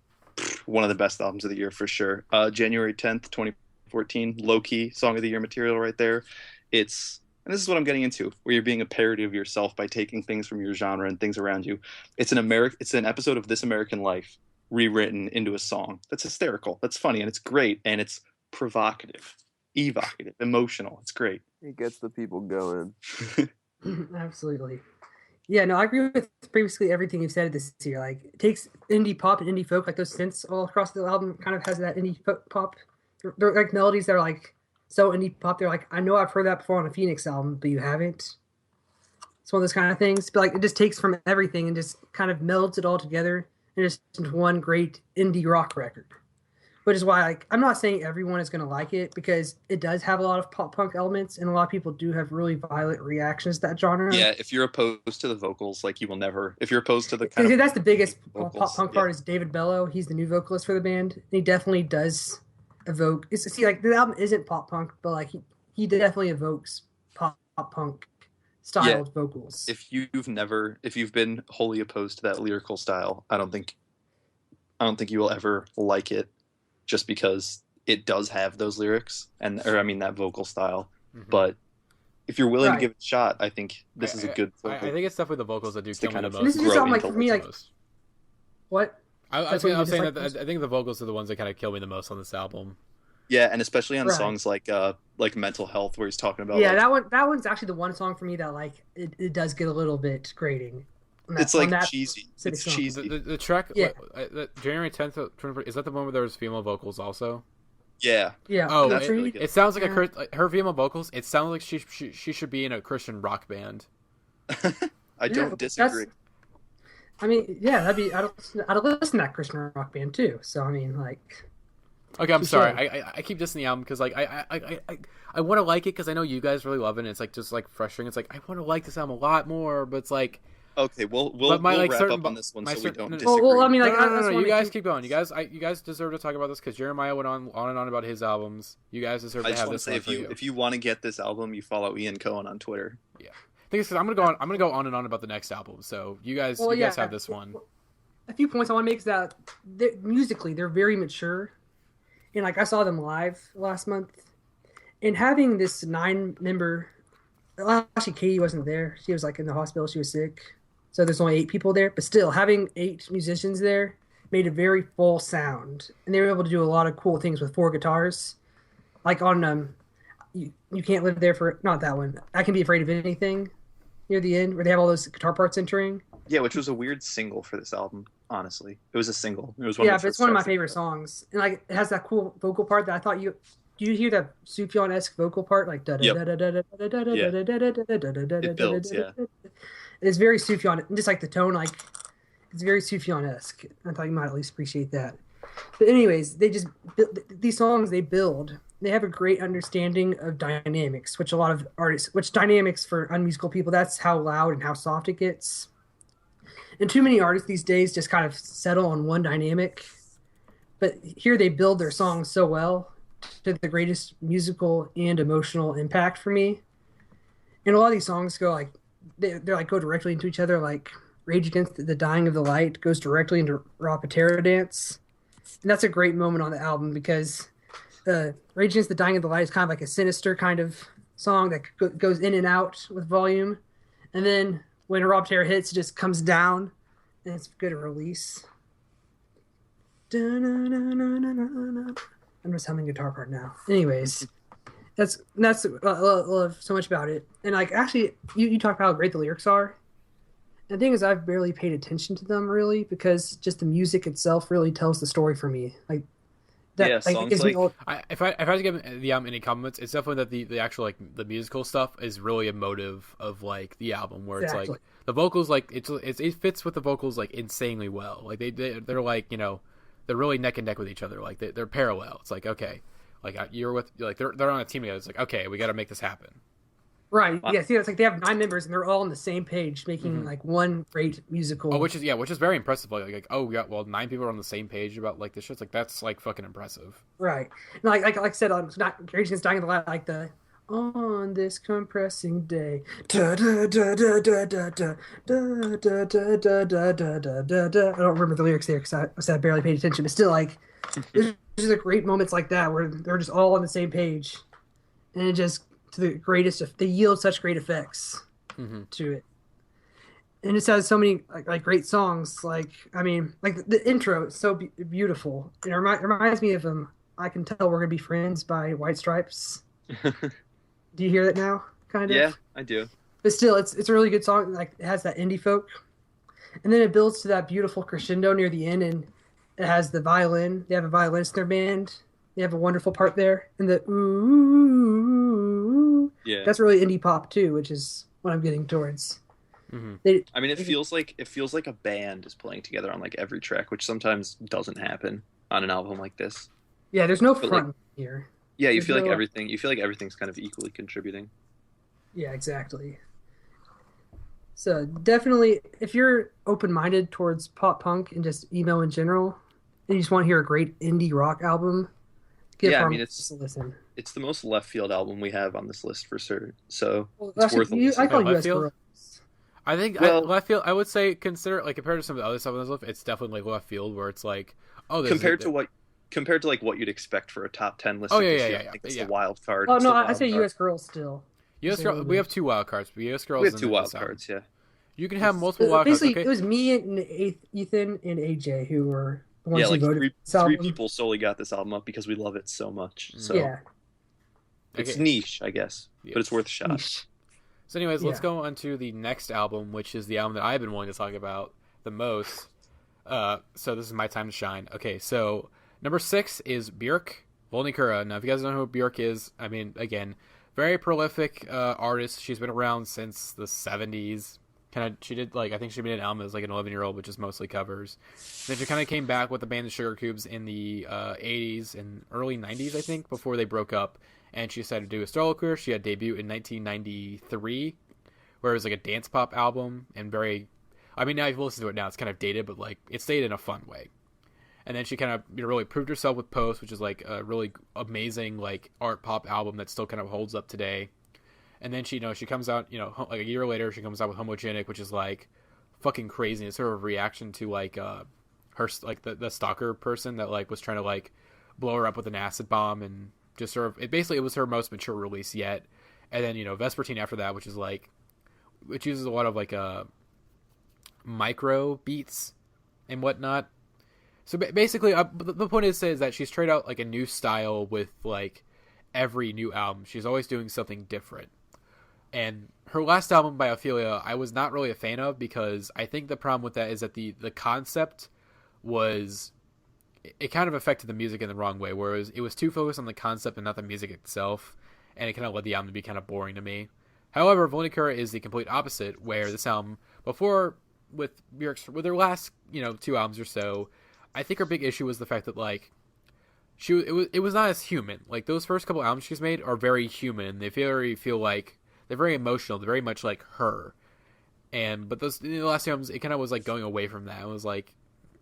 one of the best albums of the year for sure. January 10th, 2014, low-key song of the year material right there. And this is what I'm getting into, where you're being a parody of yourself by taking things from your genre and things around you. It's an episode of This American Life rewritten into a song. That's hysterical. That's funny, and it's great, and it's provocative, evocative, emotional. It's great. It gets the people going. Absolutely. Yeah, no, I agree with basically everything you've said this year. Like, it takes indie pop and indie folk, like those synths all across the album kind of has that indie pop. They're like melodies that are like so indie pop. They're like, I know I've heard that before on a Phoenix album, but you haven't. It's one of those kind of things. But like, it just takes from everything and just kind of melds it all together and just into one great indie rock record. Which is why, like, I'm not saying everyone is going to like it, because it does have a lot of pop punk elements, and a lot of people do have really violent reactions to that genre. Yeah, if you're opposed to the vocals, like, you will never. If you're opposed to the that's the biggest pop punk part is David Bellow. He's the new vocalist for the band. And he definitely does evoke. Like, the album isn't pop punk, but like he definitely evokes pop punk styled vocals. If you've been wholly opposed to that lyrical style, I don't think you will ever like it. Just because it does have those lyrics that vocal style. Mm-hmm. But if you're willing to give it a shot, I think this is a good. I think it's definitely the vocals that do kill me the most. This is just something like for me, like what? I was saying that I think the vocals are the ones that kind of kill me the most on this album. Yeah, and especially on songs like Mental Health, where he's talking about. Yeah, that one's actually the one song for me that like it does get a little bit grating. It's like cheesy. It's cheesy. The track, January 10th, is that the one where there was female vocals also? Yeah. Yeah. Oh, it sounds like her female vocals. It sounds like she should be in a Christian rock band. I don't disagree. I mean, yeah, that'd be. I'd listen to that Christian rock band too. So I mean, like. Okay, I'm sorry. I keep dissing the album because like I want to like it because I know you guys really love it. And it's like just like frustrating. It's like I want to like this album a lot more, but it's like. Okay, we'll wrap up on this one so we don't disagree. Well, I mean, like, no, you guys keep going. You guys deserve to talk about this because Jeremiah went on and on about his albums. You guys deserve to have this. If you want to get this album, you follow Ian Cohen on Twitter. Yeah, I think it's because I'm gonna go on and on about the next album. So you guys have this one. A few points I want to make is that musically they're very mature, and like I saw them live last month, and having this 9-member. Actually, Katie wasn't there. She was like in the hospital. She was sick. So there's only 8 people there, but still having 8 musicians there made a very full sound, and they were able to do a lot of cool things with 4 guitars, like on you can't live there for not that one. I Can Be Afraid of Anything near the end where they have all those guitar parts entering. Yeah, which was a weird single for this album. Honestly, it was a single. It was one. Yeah, but it's one of my favorite songs, and like it has that cool vocal part that I thought you. Do you hear that Sufjan-esque vocal part like da da da da da da da da da da da da da? It builds, yeah. It's very Sufjan, just like the tone, like it's very Sufjan-esque. I thought you might at least appreciate that. But anyways, these songs they build. They have a great understanding of dynamics, which a lot of artists, which dynamics for unmusical people, that's how loud and how soft it gets. And too many artists these days just kind of settle on one dynamic. But here they build their songs so well to the greatest musical and emotional impact for me. And a lot of these songs go like they're like go directly into each other. Like Rage Against the Dying of the Light goes directly into Rapatera Dance, and that's a great moment on the album because Rage Against the Dying of the Light is kind of like a sinister kind of song that goes in and out with volume, and then when a Rapatera hits, it just comes down, and it's good to release. I'm just humming guitar part now. Anyways, that's I love so much about it. And like actually, you talk about how great the lyrics are. And the thing is, I've barely paid attention to them really because just the music itself really tells the story for me. Like that, Yeah, like, songs like if I had to give the album any compliments, it's definitely that the actual like the musical stuff is really emotive of like the album where it's Exactly. like the vocals like it fits with the vocals like insanely well. Like they're like they're really neck and neck with each other. Like they're parallel. It's like okay, like you're with like they're on a team together. It's like okay, we got to make this happen. Right. Yeah. See, it's like they have 9 members and they're all on the same page, making like one great musical. Oh, which is very impressive. Like oh yeah, well 9 people are on the same page about like this shit. It's like that's like fucking impressive. Right. And like I said, it's not Rage Against Dying of the Light, like the on this compressing day. Da, da, da, da, da, da, da, da, da, da, da, da, da, da, da. I don't remember the lyrics there because I said I barely paid attention, but still, like, there's just like great moments like that where they're just all on the same page, and it just to the greatest. They yield such great effects to it, and it has so many like great songs. Like I mean, like the intro is so beautiful. It reminds me of I Can Tell We're Gonna Be Friends by White Stripes. Do you hear that now? Kind of. Yeah, I do. But still, it's a really good song. Like it has that indie folk, and then it builds to that beautiful crescendo near the end, and it has the violin. They have a violinist in their band. They have a wonderful part there, and the ooh. Yeah. That's really indie pop too, which is what I'm getting towards. Mm-hmm. I mean, it feels like a band is playing together on like every track, which sometimes doesn't happen on an album like this. Yeah, there's no But, front like, here. Yeah, you There's feel like no- everything. You feel like everything's kind of equally contributing. Yeah, exactly. So definitely, if you're open-minded towards pop punk and just emo in general, and you just want to hear a great indie rock album, give Yeah, I mean, Harmlessness a listen. It's the most left field album we have on this list for sure. So Well, it's worth a listen. I call Wait, left US field? Girls. I think Well- left field. I would say consider like compared to some of the other stuff on this list, it's definitely like left field where it's like compared to like what you'd expect for a top 10 list. Oh, of yeah, this yeah, year, yeah, I think it's yeah. the wild card. Oh It's no, the I wild say card. US Girls still. US Girl. We have 2 wild cards, but US Girls. We have in 2 this wild album. cards. Yeah. You can have multiple wild cards. Basically, Okay. it was me and Ethan and AJ who were the ones Yeah, who like voted three for this album. people solely got this album up because we love it so much. So Yeah. it's Okay. niche, I guess, Yeah. but it's worth a shot. Yeesh. So, anyways, let's Yeah. go on to the next album, which is the album that I've been wanting to talk about the most. So this is my time to shine. Okay, so number 6 is Bjork, Vulnicura. Now, if you guys don't know who Bjork is, I mean, again, very prolific artist. She's been around since the 70s. She did I think she made an album as like an 11-year-old, which is mostly covers. Then she kind of came back with the band the Sugar Cubes in the 80s and early 90s, I think, before they broke up. And she decided to do a solo career. She had debut in 1993, where it was like a dance pop album and very. I mean, now if you listen to it now, it's kind of dated, but like it's dated in a fun way. And then she kind of really proved herself with Post, which is like a really amazing like art pop album that still kind of holds up today. And then she comes out, like a year later, she comes out with Homogenic, which is like fucking crazy. It's sort of a reaction to like her like the stalker person that like was trying to like blow her up with an acid bomb, and just sort of it was her most mature release yet. And then Vespertine after that, which uses a lot of like micro beats and whatnot. So basically, the point is that she's tried out like a new style with like every new album. She's always doing something different. And her last album, by Ophelia, I was not really a fan of because I think the problem with that is that the concept was... It kind of affected the music in the wrong way, whereas it was too focused on the concept and not the music itself, and it kind of led the album to be kind of boring to me. However, Vulnicura is the complete opposite, where this album, before with her last 2 albums or so, I think her big issue was the fact that like it was not as human. Like those first couple albums she's made are very human. They feel like they're very emotional. They're very much like her. But those the last 2 albums, it kind of was like going away from that. It was like,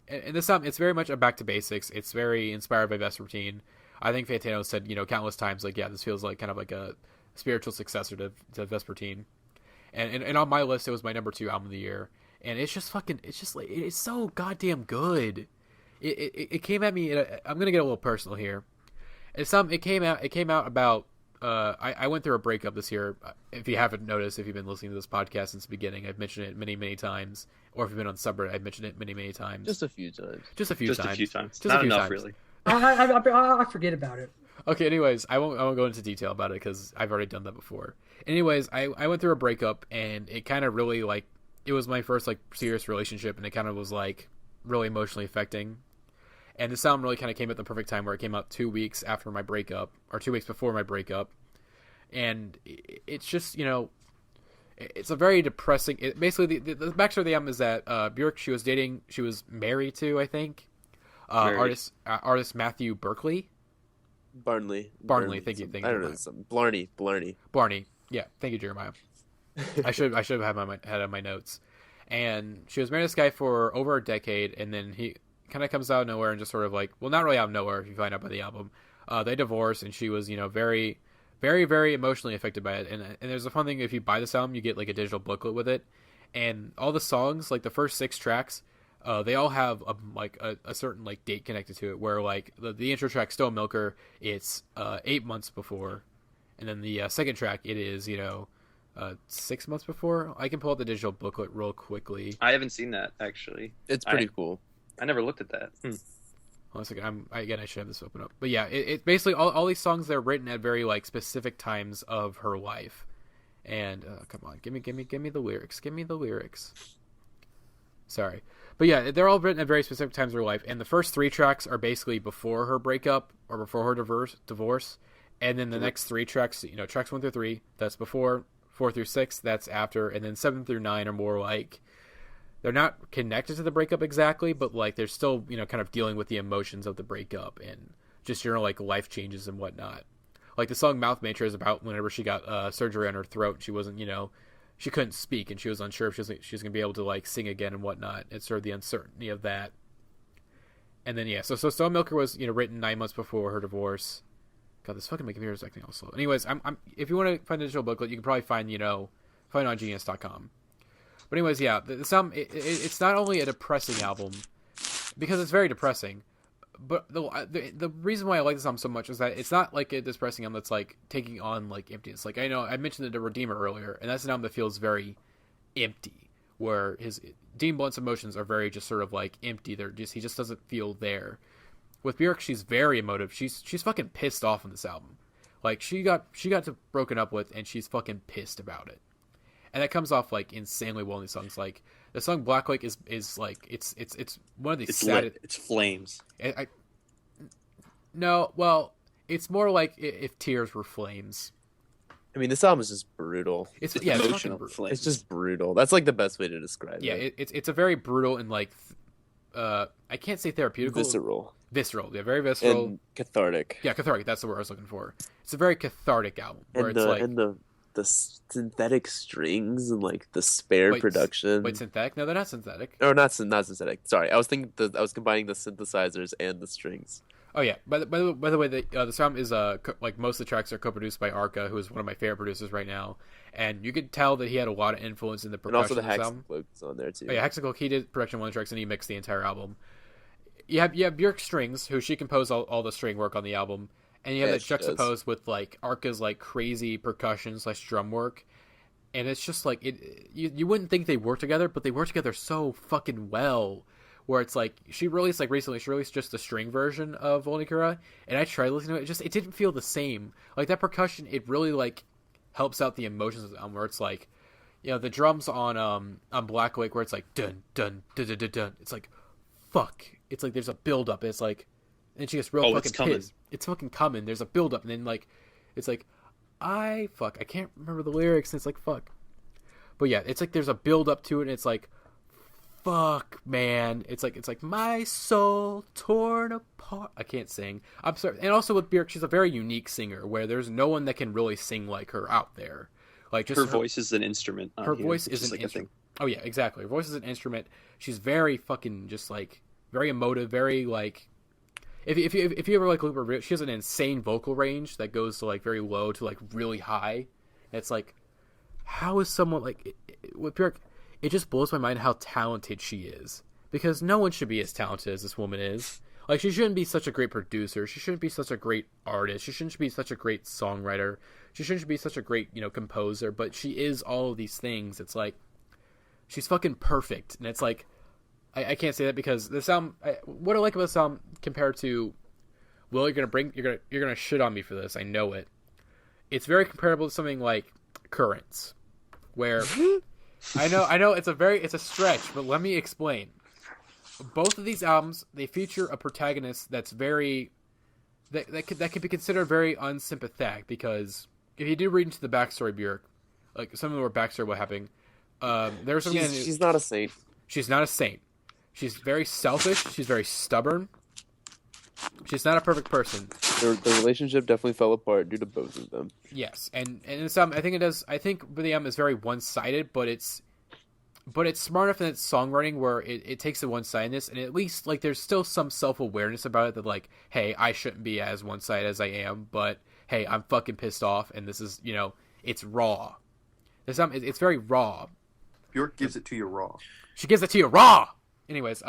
and this album, it's very much a back to basics. It's very inspired by Vespertine. I think Fantano said, countless times, like, yeah, this feels like kind of like a spiritual successor to Vespertine. And on my list, it was my number 2 album of the year. And it's just like, it's so goddamn good. It came at me, I'm going to get a little personal here. It came out about, I went through a breakup this year. If you haven't noticed, if you've been listening to this podcast since the beginning, I've mentioned it many, many times. Or if you've been on subreddit, I've mentioned it many, many times. Just a few times. Just a few times. Not enough, really. I forget about it. Okay, anyways, I won't go into detail about it because I've already done that before. Anyways, I went through a breakup, and it kind of really, like, it was my first, like, serious relationship, and it kind of was, like, really emotionally affecting. And this album really kind of came at the perfect time, where it came out 2 weeks after my breakup, or 2 weeks before my breakup. And it's just, it's a very depressing... basically, the backstory of the album is that Bjork, she was married to, I think, artist Matthew Berkeley. Barnley, thank you. I don't know, Blarney. Yeah, thank you, Jeremiah. I should have had on my notes. And she was married to this guy for over a decade, and then he kind of comes out of nowhere and just sort of like, well, not really out of nowhere if you find out by the album. They divorced, and she was, very, very, very emotionally affected by it. And there's a fun thing, if you buy this album, you get like a digital booklet with it, and all the songs, like the first 6 tracks, they all have a certain like date connected to it, where like the intro track, Still Milker, it's 8 months before, and then the second track, it is 6 months before. I can pull out the digital booklet real quickly. I haven't seen that, actually. It's pretty cool. I never looked at that. One second, I should have this open up. But yeah, it basically all these songs, they're written at very like specific times of her life. And come on, give me the lyrics. Give me the lyrics. Sorry. But yeah, they're all written at very specific times of her life, and the first 3 tracks are basically before her breakup or before her divorce, and then the next 3 tracks, tracks 1 through 3, that's before, 4 through 6, that's after, and then 7 through 9 are more like, they're not connected to the breakup exactly, but like they're still, kind of dealing with the emotions of the breakup and just like life changes and whatnot. Like the song Mouth Mantra is about whenever she got surgery on her throat, she wasn't, she couldn't speak, and she was unsure if she was going to be able to like sing again and whatnot. It's sort of the uncertainty of that. And then so Stone Milker was written 9 months before her divorce. God, this fucking my computer is acting all slow. Anyways, I'm if you want to find a digital booklet, you can probably find find it on Genius.com. But anyways, yeah, this album it's not only a depressing album because it's very depressing, but the reason why I like this album so much is that it's not like a depressing album that's like taking on like emptiness. Like I know I mentioned the Redeemer earlier, and that's an album that feels very empty, where Dean Blunt's emotions are very just sort of like empty. He just doesn't feel there. With Bjork, she's very emotive. She's fucking pissed off on this album. Like she got broken up with, and she's fucking pissed about it. And that comes off like insanely well in these songs. Like the song Black Lake is like it's one of these it's flames. No, well, it's more like if tears were flames. I mean, this album is just brutal. It's emotional. It's just brutal. That's like the best way to describe it. Yeah, it's a very brutal and like I can't say therapeutical. Visceral, yeah, very visceral and cathartic. Yeah, cathartic. That's the word I was looking for. It's a very cathartic album where and the synthetic strings and like the spare production. Wait, synthetic? No, they're not synthetic. Or not synthetic. Sorry, I was combining the synthesizers and the strings. Oh yeah. By the way, the song is like most of the tracks are co-produced by Arca, who is one of my favorite producers right now, and you could tell that he had a lot of influence in the production. And also the Hexacloak's on there too. Oh, yeah, Hexacloak, he did production on one of the tracks and he mixed the entire album. You have Bjork strings, who she composed all the string work on the album. And you have that juxtaposed with like Arca's like crazy percussion / drum work, and it's just like you wouldn't think they work together, but they work together so fucking well. Where it's like recently she released just the string version of Vulnicura, and I tried listening to it. It didn't feel the same. Like that percussion, it really like helps out the emotions of the album. Where it's like, the drums on Black Lake, where it's like dun dun dun dun dun dun. It's like fuck. It's like there's a build up. It's like. And she gets real fucking pissed. It's fucking coming. There's a build up, and then like, it's like, I can't remember the lyrics. And it's like fuck, but yeah, it's like there's a build up to it, and it's like, fuck, man. It's like my soul torn apart. I can't sing. I'm sorry. And also with Bjork, she's a very unique singer, where there's no one that can really sing like her out there. Like just her voice is an instrument. Her voice is an instrument. Oh yeah, exactly. Her voice is an instrument. She's very fucking just like very emotive, very like. if you ever like look at her, she has an insane vocal range that goes to like very low to like really high. And it's like, how is someone like with Bjork? It just blows my mind how talented she is, because no one should be as talented as this woman is. Like, she shouldn't be such a great producer. She shouldn't be such a great artist. She shouldn't be such a great songwriter. She shouldn't be such a great, composer. But she is all of these things. It's like, she's fucking perfect. And it's like, I can't say that because the sound. What I like about the sound compared to, Will, you're gonna shit on me for this. I know it. It's very comparable to something like Currents, where I know it's a stretch, but let me explain. Both of these albums, they feature a protagonist that's very that can be considered very unsympathetic, because if you do read into the backstory of Bjork, like some of the backstory what happened, there's something. She's not a saint. She's not a saint. She's very selfish. She's very stubborn. She's not a perfect person. The relationship definitely fell apart due to both of them. Yes, and it's I think it does. I think the album is very one-sided, but it's smart enough in its songwriting where it takes the one-sidedness, and at least like there's still some self-awareness about it that like, hey, I shouldn't be as one-sided as I am, but hey, I'm fucking pissed off, and this is it's raw. This album, it's very raw. Bjork gives it to you raw. She gives it to you raw. Anyways,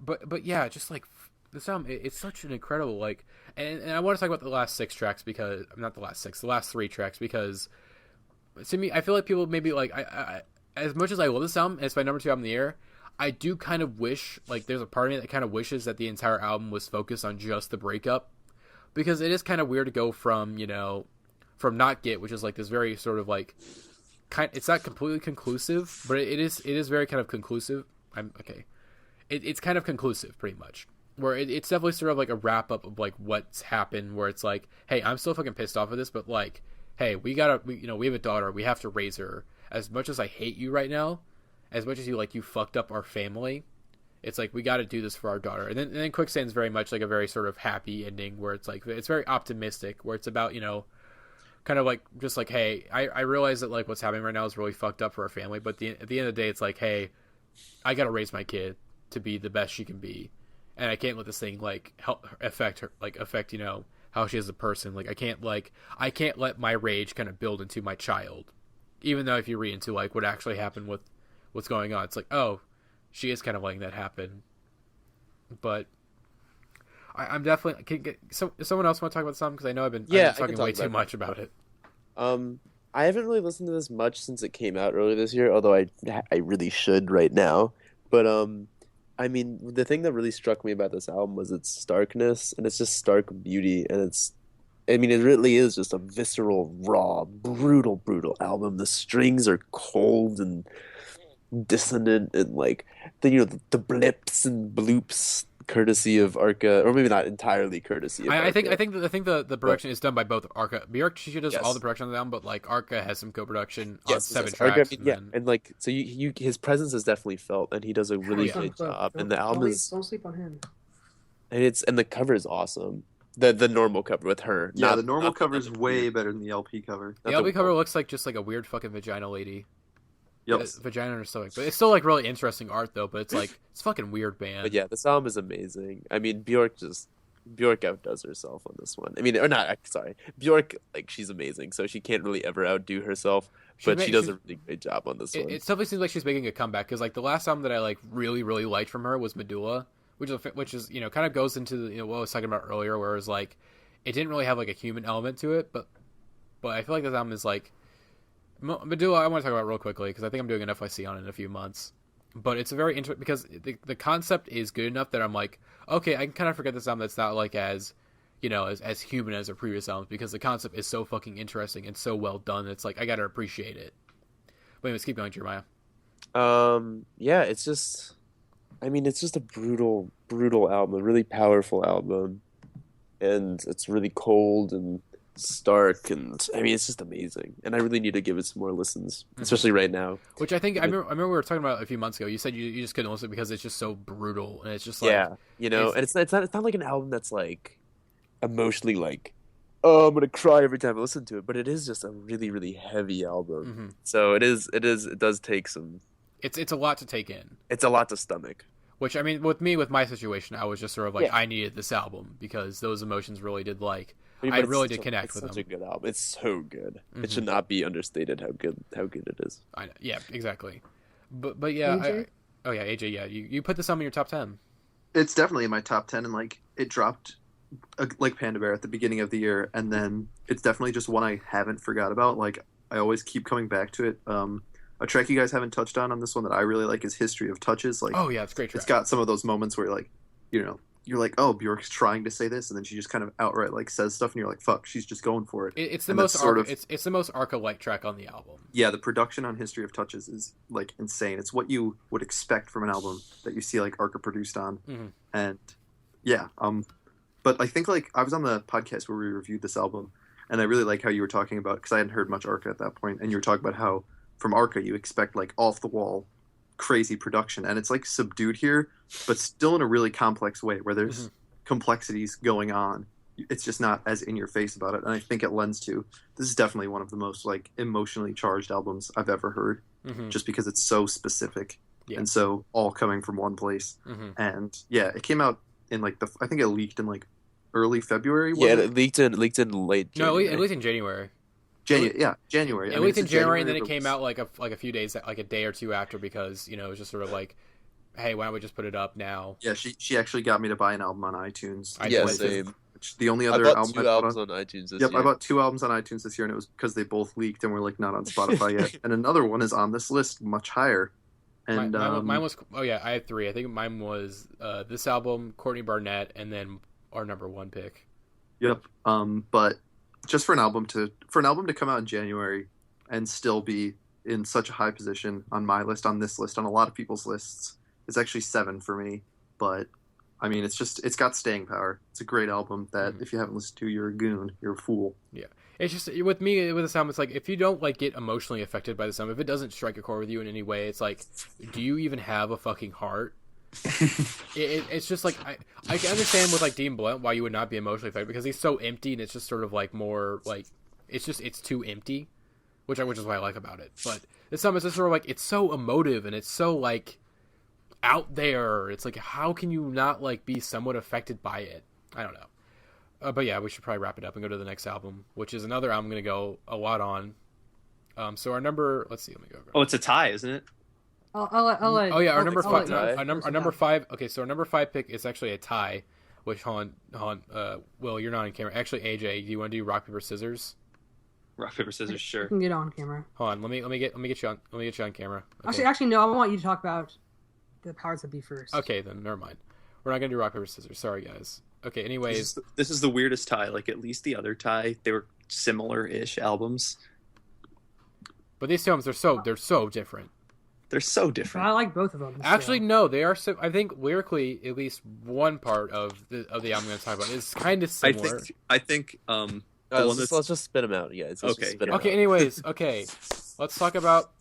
but yeah, just like this album, it's such an incredible like, and I want to talk about the last 6 tracks because not the last 6, the last 3 tracks, because to me, I feel like people maybe like I as much as I love this album, and it's my number 2 album of the year, I do kind of wish, like, there's a part of me that kind of wishes that the entire album was focused on just the breakup, because it is kind of weird to go from from Not Get, which is like this very sort of like it's not completely conclusive, but it is very kind of conclusive. It's kind of conclusive, pretty much. Where it's definitely sort of like a wrap up of like what's happened. Where it's like, hey, I'm still fucking pissed off of this, but like, hey, we have a daughter, we have to raise her. As much as I hate you right now, as much as you fucked up our family, it's like we got to do this for our daughter. And then Quicksand's very much like a very sort of happy ending, where it's like it's very optimistic, where it's about kind of like just like, hey, I realize that like what's happening right now is really fucked up for our family, but at the end of the day, it's like, hey, I got to raise my kid to be the best she can be, and I can't let this thing like affect her, like affect how she is a person. Like I can't let my rage kind of build into my child, even though if you read into like what actually happened with what's going on, it's like, oh, she is kind of letting that happen. But I'm definitely someone else want to talk about something, because I know I've been talking way too much about it. I haven't really listened to this much since it came out earlier this year, although I really should right now. But I mean, the thing that really struck me about this album was its starkness, and it's just stark beauty, and it really is just a visceral, raw, brutal album. The strings are cold and dissonant, and like the blips and bloops, courtesy of Arca, or maybe not entirely courtesy of Arca. I think the production is done by both Arca. Bjork, she does all the production on the album, but like Arca has some co-production on 7 tracks. Arca, and like so his presence is definitely felt, and he does a really good job. And the album don't sleep on him. And the cover is awesome. The normal cover with her. Yeah, the normal cover is way better than the LP cover. The LP cover looks like just like a weird fucking vagina lady. Yep. Vagina in her stomach. But it's still like really interesting art though, but it's like it's fucking weird, man. But yeah, this album is amazing. I mean, Bjork outdoes herself on this one. I mean, or not, sorry. Bjork, like, she's amazing, so she can't really ever outdo herself, but she does a really great job on this one. It definitely seems like she's making a comeback, because like the last album that I like really really liked from her was Medulla, which is kind of goes into what I was talking about earlier, where it was like it didn't really have like a human element to it, but I feel like this album is like Medulla. I want to talk about real quickly because I think I'm doing an FYC on it in a few months. But it's a very interesting, because the concept is good enough that I'm like, okay, I can kind of forget this album that's not like as as human as her previous albums, because the concept is so fucking interesting and so well done. It's like I gotta appreciate it. But anyways, keep going, Jeremiah. Yeah, it's just a brutal album, a really powerful album, and it's really cold and stark, and I mean, it's just amazing, and I really need to give it some more listens, especially right now. Which I think I remember we were talking about a few months ago. You said you just couldn't listen because it's just so brutal, and it's just like, and it's not like an album that's like emotionally like, oh, I'm gonna cry every time I listen to it, but it is just a really really heavy album. Mm-hmm. So it does take some. It's a lot to take in. It's a lot to stomach. Which, I mean, with my situation, I was just sort of like, Yeah. I needed this album because those emotions really did, like, I mean, I but really it's did connect with It's them. such a good album. It's so good. Mhm. It should not be understated how good it is. Yeah, exactly. But yeah, AJ? oh yeah, AJ, yeah, you put this album in your top 10. It's definitely in my top 10, and like it dropped like Panda Bear at the beginning of the year, and then it's definitely just one I haven't forgot about. Like I always keep coming back to it. A track you guys haven't touched on this one that I really like is History of Touches. Like, Oh yeah, it's a great track. it's got some of those moments where you're like, oh, Bjork's trying to say this, and then she just kind of outright like says stuff, and you're like, fuck, she's just going for it. It's the And most that's sort of it's the most Arca-like track on the album. yeah. The production on History of Touches is like insane. It's what you would expect from an album that you see like Arca produced on, Mhm. and yeah. But I think like I was on the podcast where we reviewed this album, and I really like how you were talking about, because I hadn't heard much Arca at that point, and you were talking about how from Arca you expect like off the wall crazy production, and it's like subdued here but still in a really complex way where there's complexities going on. It's just not as in your face about it, and I think it lends to this is definitely one of the most like emotionally charged albums I've ever heard, just because it's so specific and so all coming from one place. And yeah, it came out in like I think it leaked in like early February. Yeah, it leaked in late No, January. it leaked in January. January. It leaked in it's January, and then it release. came out like a few days, like a day or two after, because it was just sort of like, hey, why don't we just put it up now? Yeah, she actually got me to buy an album on iTunes. I Yeah, did. same. Which the only I other bought album two I bought albums on, on iTunes this Yep, year. I bought 2 albums on iTunes this year, and it was because they both leaked and were like not on Spotify yet. And another one is on this list, much higher. And Mine was I had 3. I think mine was this album, Courtney Barnett, and then our number 1 pick. Yep. But just for an album to come out in January and still be in such a high position on my list, on this list, on a lot of people's lists, it's actually 7 for me. But I mean, it's got staying power. It's a great album that if you haven't listened to, you're a goon, you're a fool. Yeah, it's just with me with this album, it's like if you don't like get emotionally affected by this album, if it doesn't strike a chord with you in any way, it's like, do you even have a fucking heart? It's just like I can understand with like Dean Blunt why you would not be emotionally affected, because he's so empty, and it's just sort of like more like it's too empty, which is what I like about it. But this album is just sort of like, it's so emotive and it's so like out there. It's like, how can you not like be somewhat affected by it? I don't know. But yeah, we should probably wrap it up and go to the next album, which is another album I'm going to go a lot on. So our number, let's see, let me go. Oh, it's a tie, isn't it? Oh yeah, our number I'll let 5. you- Our number 5. Okay, so our number 5 pick is actually a tie. Which Will, you're not on camera. Actually, AJ, do you want to do rock paper scissors? Rock paper scissors, You sure. can get on camera. Hold on, let me get you on camera. Okay. Actually, no. I want you to talk about the powers that be first. Okay, then never mind. We're not gonna do rock paper scissors. Sorry, guys. Okay. Anyways, This is the weirdest tie. Like at least the other tie, they were similar-ish albums. but these two albums they're so different. They're so But different. I like both of them. Actually, so. no, they are. I think lyrically, at least one part of the album I'm going to talk about is kind of similar. I think Let's just spit them out, guys. Let's Okay, just spit 'em Okay. out. Anyways, okay, let's talk about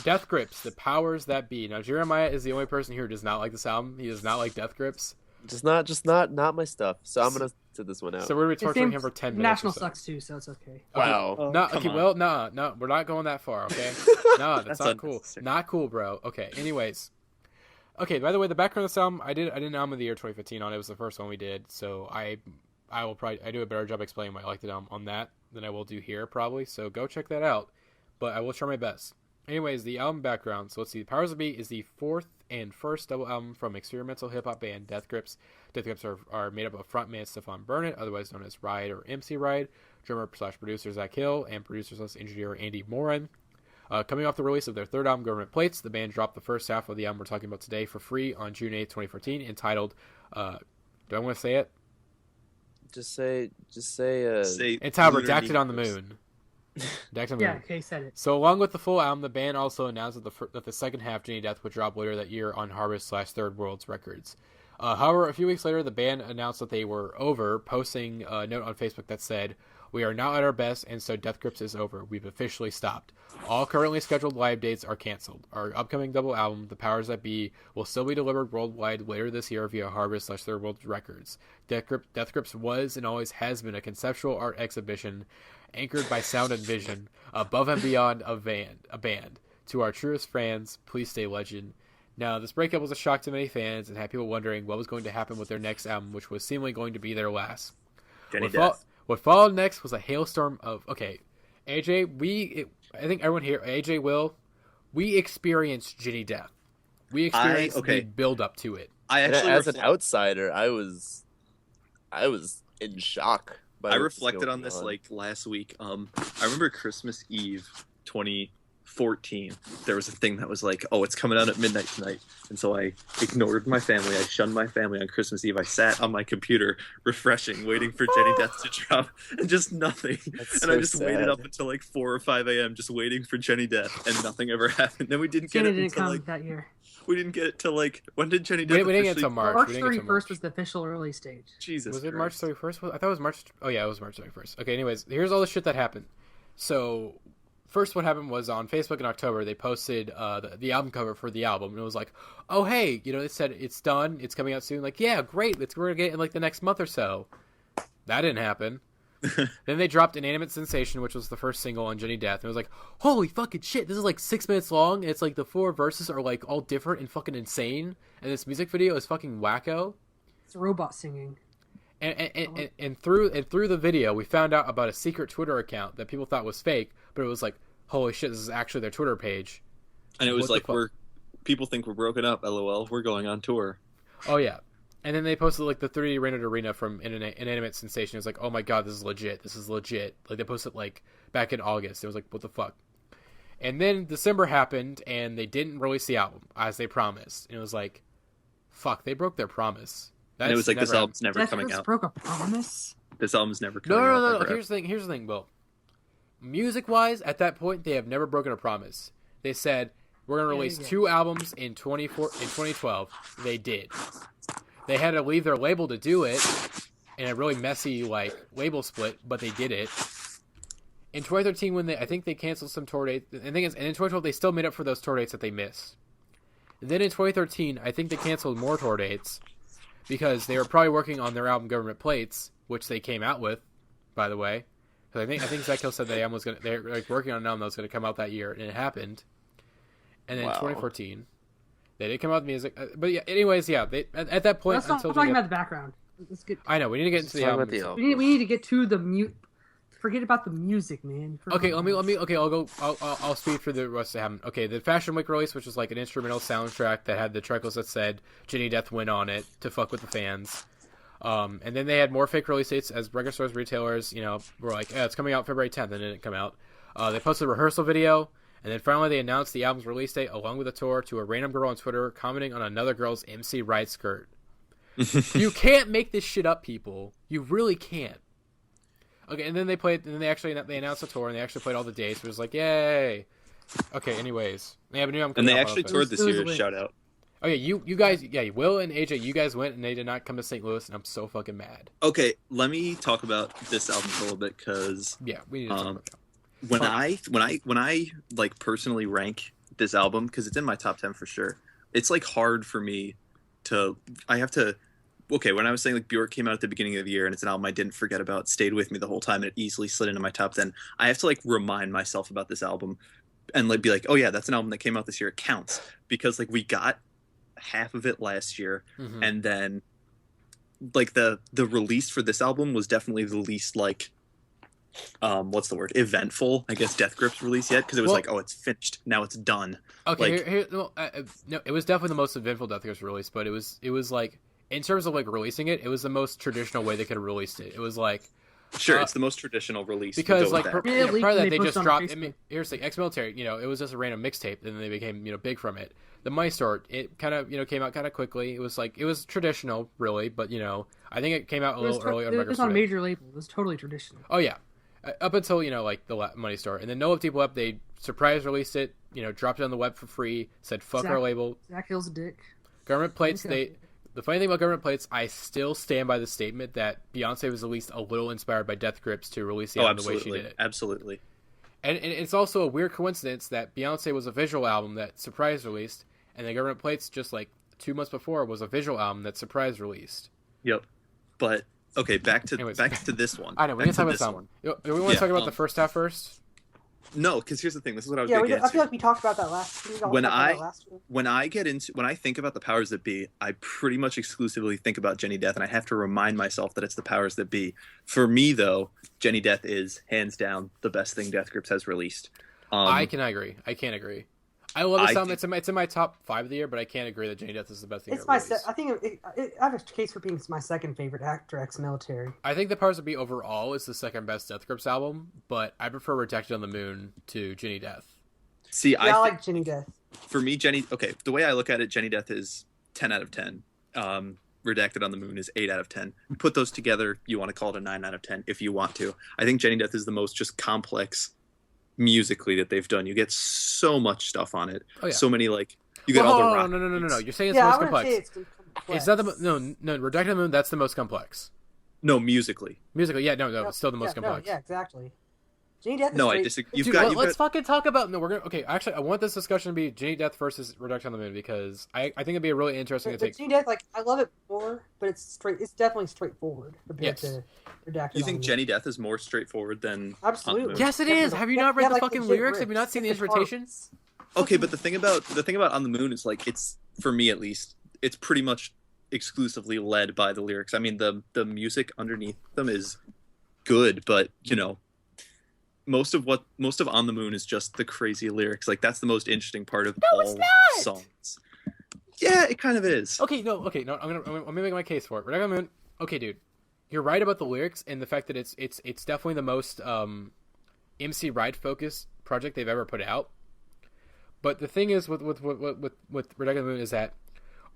Death Grips, the powers that be. Now, Jeremiah is the only person here who does not like this album. He does not like Death Grips. Just not my stuff. So I'm gonna sit this one out. So we're going to be It torturing seems him for 10 minutes. National or so. sucks too, so it's okay. Wow. Oh, No, come okay, on. well, no, we're not going that far, okay? No, that's not cool. unnecessary. Not cool, bro. Okay, anyways. Okay, by the way, the background of this album, I did an album of the year 2015 on it. It was the first one we did, so I do a better job explaining why I liked it on that than I will do here, probably, so go check that out. But I will try my best. Anyways, the album background. So let's see. Powers of Be is the 4th and first double album from experimental hip-hop band Death Grips. Death Grips are made up of frontman Stefan Barnett, otherwise known as Ride or MC Ride, drummer/producer Zach Hill, and producer/engineer Andy Morin. Coming off the release of their 3rd album, Government Plates, the band dropped the first half of the album we're talking about today for free on June 8th, 2014, entitled, do I want to say it? Just say. Entitled Redacted on the Moon. Redacted on the Yeah, Moon. okay, said it. So along with the full album, the band also announced that the second half, Jenny Death, would drop later that year on Harvest/Third World's Records. However, a few weeks later, the band announced that they were over, posting a note on Facebook that said, "We are now at our best, and so Death Grips is over. We've officially stopped. All currently scheduled live dates are canceled. Our upcoming double album, The Powers That Be, will still be delivered worldwide later this year via Harvest/Third World Records. Death Grips was and always has been a conceptual art exhibition anchored by sound and vision, above and beyond a band. To our truest fans, please stay legend. Now, this breakup was a shock to many fans and had people wondering what was going to happen with their next album, which was seemingly going to be their last. What followed next was a hailstorm of... Okay, AJ, I think everyone here, AJ, Will, we experienced Jenny Death. We experienced the build-up to it. As an outsider, I was in shock. I reflected on this like last week. I remember Christmas Eve 2014. There was a thing that was like, oh, it's coming out at midnight tonight. And so I ignored my family. I shunned my family on Christmas Eve. I sat on my computer refreshing, waiting for Jenny Death to drop, and just nothing. I just waited up until like 4 or 5 a.m. just waiting for Jenny Death, and nothing ever happened. Then we didn't get it until like that year. We didn't get it till like, when did Jenny Death? We didn't get it till March. March 31st was the official release date. Jesus. Was it March 31st? I thought it was March. Oh yeah, it was March 31st. Okay. Anyways, here's all the shit that happened. So first, what happened was on Facebook in October, they posted the album cover for the album, and it was like, oh hey, it said it's done, it's coming out soon. Like, yeah, great, we're gonna get it in like the next month or so. That didn't happen. Then they dropped Inanimate Sensation, which was the first single on Jenny Death, and it was like, holy fucking shit, this is like 6 minutes long, and it's like the 4 verses are like all different and fucking insane, and this music video is fucking wacko. It's a robot singing. And through the video, we found out about a secret Twitter account that people thought was fake, but it was like, holy shit, this is actually their Twitter page. And it was like, people think we're broken up, LOL, we're going on tour. Oh yeah. And then they posted like the 3D rendered arena from Inanimate Sensation. It was like, oh my god, this is legit. Like they posted like back in August. It was like, what the fuck? And then December happened, and they didn't release the album as they promised. And it was like, fuck, they broke their promise. And it was like, this album's never coming out. Broke a promise? This album's never coming out. No. Here's the thing, Will. Music-wise, at that point, they have never broken a promise. They said, we're going to release 2 albums in 2012. They did. They had to leave their label to do it in a really messy like label split, but they did it. In 2013, I think they canceled some tour dates, and in 2012 they still made up for those tour dates that they missed. And then in 2013, I think they canceled more tour dates because they were probably working on their album Government Plates, which they came out with, by the way. Because I think Zach Hill said they're like working on an album that was going to come out that year, and it happened. And then in 2014. They did come out with music, but yeah. Anyways, yeah. They at that point. Let's not talking about the background. Let's get. I know we need to get into the album. We need to get to the mute. Forget about the music, man. Okay, let me. Okay, I'll speed through the rest of them. Okay, the Fashion Week release, which was like an instrumental soundtrack that had the trickles that said Jenny Death went on it to fuck with the fans. And then they had more fake release dates as record stores, retailers, were like, it's coming out February 10th, and it didn't come out. They posted a rehearsal video. And then finally they announced the album's release date along with a tour to a random girl on Twitter commenting on another girl's MC Right skirt. You can't make this shit up, people. You really can't. Okay, and then they announced the tour, and they actually played all the dates. It was like, yay. Okay, anyways. They have a new album. And they actually toured this year, shout out. Oh yeah, you guys, Will and AJ, you guys went and they did not come to St. Louis, and I'm so fucking mad. Okay, let me talk about this album a little bit, because... Yeah, we need to talk about it. When I like personally rank this album, because it's in my top 10 for sure, it's like hard for me to when I was saying like Bjork came out at the beginning of the year and it's an album I didn't forget about, stayed with me the whole time, and it easily slid into my top 10. I have to like remind myself about this album and like be like, oh yeah, that's an album that came out this year, it counts, because like we got half of it last year, and then like the release for this album was definitely the least like what's the word, eventful, I guess, Death Grips release yet, because it was like, oh, it's finished, now it's done. Okay, no, it was definitely the most eventful Death Grips release, but it was like, in terms of like releasing it, it was the most traditional way they could have released it. It was like, sure, it's the most traditional release, because like prior to that they just dropped. I mean, here's the ex-military, it was just a random mixtape, and then they became big from it. The Money Store, it kind of came out kind of quickly. It was like, it was traditional really, but I think it came out a little early on record. It was on a major label. It was totally traditional. Oh yeah. Up until, like, the Money Store. And then No Update Blew Up, they surprise released it, dropped it on the web for free, said, fuck our label. Zach Hill's a dick. Government Plates, the funny thing about Government Plates, I still stand by the statement that Beyonce was at least a little inspired by Death Grips to release the album the way she did it. Absolutely. And it's also a weird coincidence that Beyonce was a visual album that surprise released, and the Government Plates, just like 2 months before, was a visual album that surprise released. Yep. But... okay, back to this one. I know, we need to talk about this one. Do we want to talk about the first half first? No, because here's the thing. This is what I was Yeah, going to get I into. feel like we talked about that last. When I think about the powers that be, I pretty much exclusively think about Jenny Death, and I have to remind myself that it's the powers that be. For me, though, Jenny Death is hands down the best thing Death Grips has released. I can't agree. I love the sound. It's in my top 5 of the year, but I can't agree that Jenny Death is the best thing. It's my. I think I have a case for being my second favorite after ex-military. I think the powers that be overall is the second best Death Grips album, but I prefer Rejected on the Moon to Jenny Death. See, I like Jenny Death. For me, the way I look at it, Jenny Death is 10 out of 10. Redacted on the Moon is 8 out of 10. Put those together, you want to call it a 9 out of 10 if you want to. I think Jenny Death is the most just complex musically that they've done. You get so much stuff on it. Oh, yeah. So many, like, you get all the rock. No. You're saying it's the most complex. It's complex. It's not no. Redacted on the Moon, that's the most complex. No, musically, yeah, no, it's still the most complex. Yeah, exactly. Jenny Death. No, I disagree. Let's fucking talk about. No, we're gonna. Okay, actually, I want this discussion to be Jenny Death versus Redacted on the Moon because I think it'd be a really interesting to take. Jenny Death, like, I love it more, but it's definitely straightforward compared to Redacted. You think Jenny Death is more straightforward than? Absolutely. Yes, it is. Have you not read the fucking lyrics? Have you not seen the instrumentation? Okay, but the thing about On the Moon is, like, it's, for me at least, it's pretty much exclusively led by the lyrics. I mean, the music underneath them is good, but you know. Most of On the Moon is just the crazy lyrics. Like, that's the most interesting part of all the songs. Yeah, it kind of is. Okay, no. I'm gonna make my case for it. Redacted on the Moon. Okay, dude, you're right about the lyrics and the fact that it's definitely the most MC Ride focused project they've ever put out. But the thing is with Redacted on the Moon is that,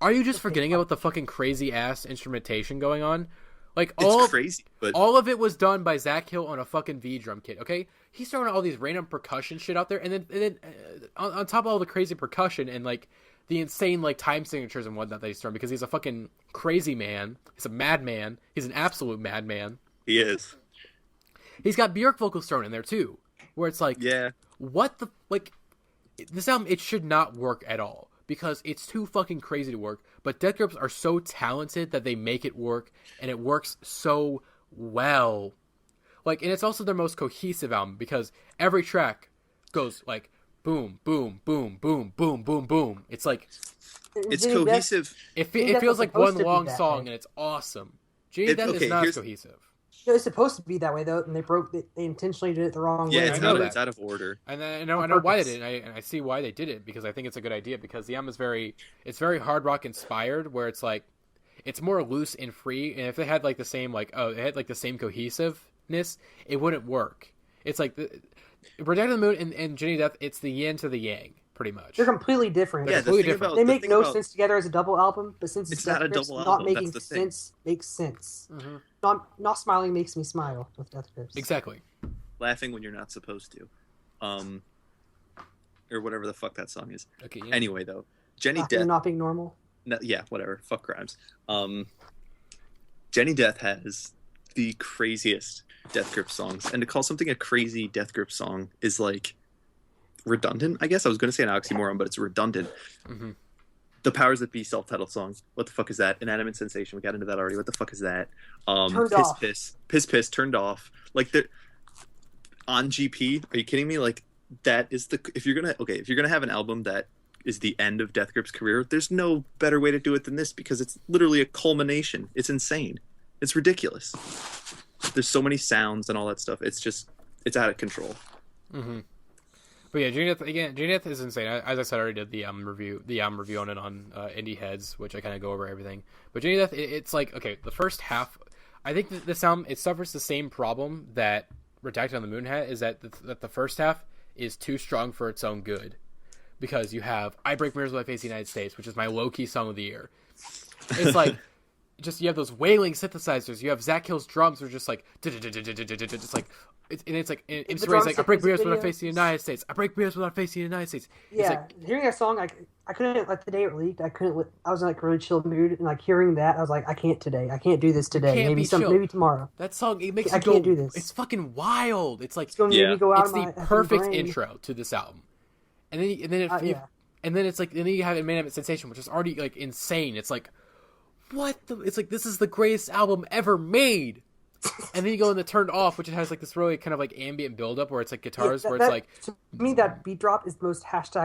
are you just forgetting about the fucking crazy ass instrumentation going on? Like, it's crazy, but all of it was done by Zach Hill on a fucking V drum kit. Okay, he's throwing all these random percussion shit out there, and then on top of all the crazy percussion and like the insane like time signatures and whatnot that he's throwing, because he's a fucking crazy man. He's a madman. He's an absolute madman. He is. He's got Bjork vocals thrown in there too, where it's like, yeah, what the like? This album, it should not work at all because it's too fucking crazy to work. But Death Grips are so talented that they make it work, and it works so well. Like, and it's also their most cohesive album because every track goes like boom, boom, boom, boom, boom, boom, boom. It's like it's cohesive. It feels like one long song, and it's awesome. Jenny Death is not cohesive. It's supposed to be that way though, and they intentionally did it the wrong way. Yeah, it's out of order. And I know why they did it, and I see why they did it, because I think it's a good idea, because the album is very hard rock inspired, where it's like it's more loose and free, and if it had like the same cohesiveness, it wouldn't work. It's like Redacted on the Moon and Jenny Death, it's the yin to the yang, pretty much. They're completely different. They're completely different. They make no sense together as a double album, but since it's not a double album, not making sense makes sense. Mm-hmm. Not smiling makes me smile with Death Grips. Exactly. Laughing when you're not supposed to, or whatever the fuck that song is. Okay. Yeah. Anyway, though, Jenny Laughing Death. Not being normal. No, yeah, whatever. Fuck crimes. Jenny Death has the craziest Death Grip songs, and to call something a crazy Death Grip song is like redundant. I guess I was going to say an oxymoron, but it's redundant. Mm-hmm. The Powers That Be self-titled song. What the fuck is that? Inanimate Sensation. We got into that already. What the fuck is that? Piss. Turned off. Like on GP. Are you kidding me? Like, that is if you're gonna have an album that is the end of Death Grip's career, there's no better way to do it than this, because it's literally a culmination. It's insane. It's ridiculous. There's so many sounds and all that stuff. It's out of control. Mm-hmm. But yeah, Jenny Death is insane. As I said, I already did the album review on it on Indieheads, which I kind of go over everything. But Jenny Death, it's like, okay, the first half, I think that this album, it suffers the same problem that Redacted on the Moon had, is that the first half is too strong for its own good. Because you have I Break Mirrors When I Face the United States, which is my low-key song of the year. It's like, you have those wailing synthesizers. You have Zach Hill's drums are just like, just like, it's like, MC Ray's like, I break mirrors when I face the United States. I break mirrors when I face the United States. Yeah, like, hearing that song, I couldn't, like, the day it leaked, I was in like a really chill mood, and like hearing that, I was like, I can't today. I can't do this today. Maybe tomorrow. That song, it makes I can't do this. It's fucking wild. It's like, it's going to make me go out it's the perfect intro to this album. And then it's like, and then you have Inanimate Sensation, which is already like insane. It's like, what the? It's like, this is the greatest album ever made. And then you go in the turned off, which it has like this really kind of like ambient buildup where it's like guitars where it's like to me that beat drop is the most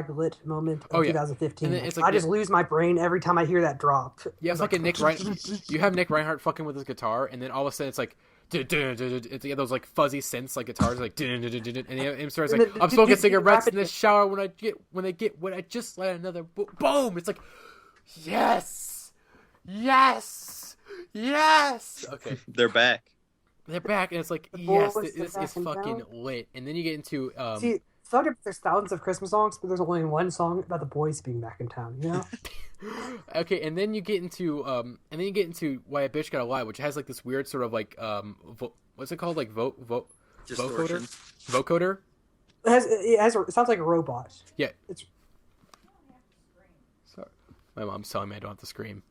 #lit moment of 2015. And it's like, I just lose my brain every time I hear that drop. Yeah, it's fucking Nick Reinhardt. You have Nick Reinhardt fucking with his guitar, and then all of a sudden it's like it's those like fuzzy synths like guitars like and it starts like I'm smoking cigarettes in the shower when I just let another boom. It's like yes. Okay, They're back. They're back, and it's like, yes, this is fucking lit. And then you get into see, there's thousands of Christmas songs, but there's only one song about the boys being back in town. You know? Okay, and then you get into Why a Bitch Gotta Lie, which has like this weird sort of like what's it called, like vocoder? Vocoder. It sounds like a robot. Yeah. Sorry, my mom's telling me I don't have to scream.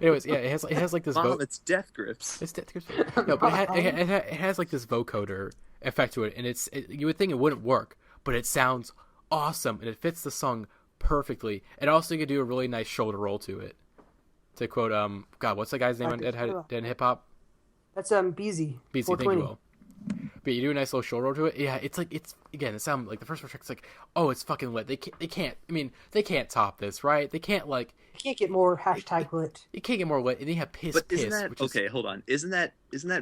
Anyways, yeah, it has like this. Mom, it's Death Grips. It's Death Grips. No, but it has like this vocoder effect to it, and you would think it wouldn't work, but it sounds awesome, and it fits the song perfectly. And also, you could do a really nice shoulder roll to it. To quote, God, what's the guy's name on Dead Hip Hop? That's Beezy. Beezy, thank you, Will. But you do a nice little shoulder roll to it. Yeah, it's again, it sounds like the first track's like, oh, it's fucking lit. They can't top this, right? They can't like. You can't get more #lit. You can't get more lit, and then you have piss. But isn't that okay? Hold on. Isn't that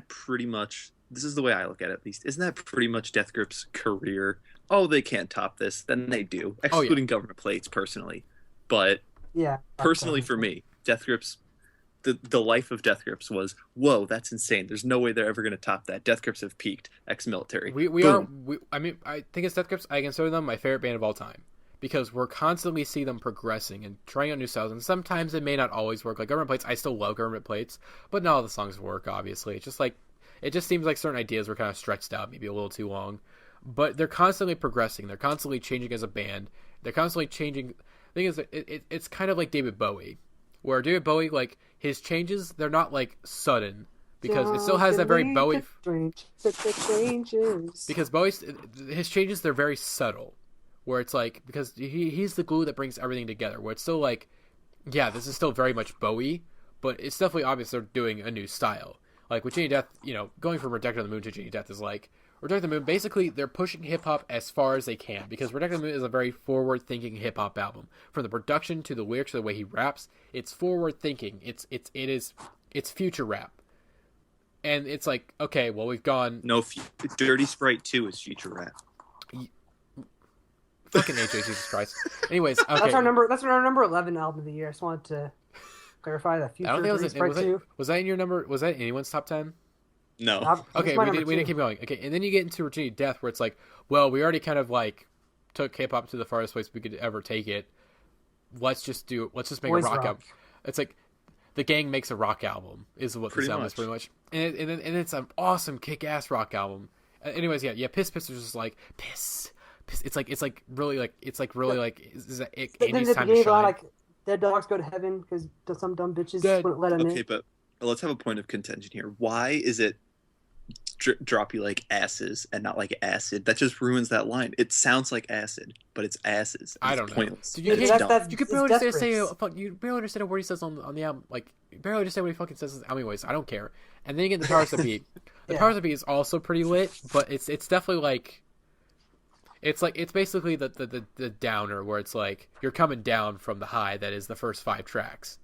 pretty much? This is the way I look at it, at least. Isn't that pretty much Death Grip's career? Oh, they can't top this. Then they do, excluding Government Plates, personally. But personally for me, Death Grip's the life of Death Grips was, whoa, that's insane. There's no way they're ever going to top that. Death Grips have peaked. Ex-military. I think it's Death Grips. I consider them my favorite band of all time. Because we're constantly see them progressing and trying out new styles, and sometimes it may not always work. Like Government Plates, I still love Government Plates, but not all the songs work. Obviously, it just seems like certain ideas were kind of stretched out, maybe a little too long. But they're constantly progressing. They're constantly changing as a band. They're constantly changing. The thing is, it's kind of like David Bowie, where David Bowie, like his changes, they're not like sudden. Because it still has that very Bowie. Because his changes, they're very subtle. Where it's like, because he's the glue that brings everything together. Where it's still like, yeah, this is still very much Bowie, but it's definitely obvious they're doing a new style. Like with Genie Death, going from Rejected on the Moon to Genie Death is like, Rejected on the Moon, basically they're pushing hip-hop as far as they can. Because Rejected on the Moon is a very forward-thinking hip-hop album. From the production to the lyrics to the way he raps, it's forward-thinking. It's future rap. And it's like, okay, well, we've gone... No, Dirty Sprite 2 is future rap. Fucking AJ, Jesus Christ. Anyways, okay. That's our number 11 album of the year. I just wanted to clarify that. Future I don't think was that in your number? Was that in anyone's top 10? No. Okay, we didn't keep going. Okay, and then you get into Virginia Death, where it's like, well, we already kind of like took hip-hop to the farthest place we could ever take it. Let's just make a rock album. It's like the gang makes a rock album is what this album is pretty much, and it's an awesome kick-ass rock album. Anyways, yeah, Piss is just like piss. It's really is that Andy's time to shine? Like dead dogs go to heaven because some dumb bitches wouldn't let them in. Okay, but let's have a point of contention here. Why is it drop you like asses and not like acid? That just ruins that line. It sounds like acid, but it's asses. I don't pointless. know. You could barely understand a word he says on the album. Like you barely understand what he fucking says. Anyways, I don't care. And then you get the Powers That Be. The Powers That Be is also pretty lit, but it's definitely like. It's basically the downer where it's like you're coming down from the high that is the first 5 tracks.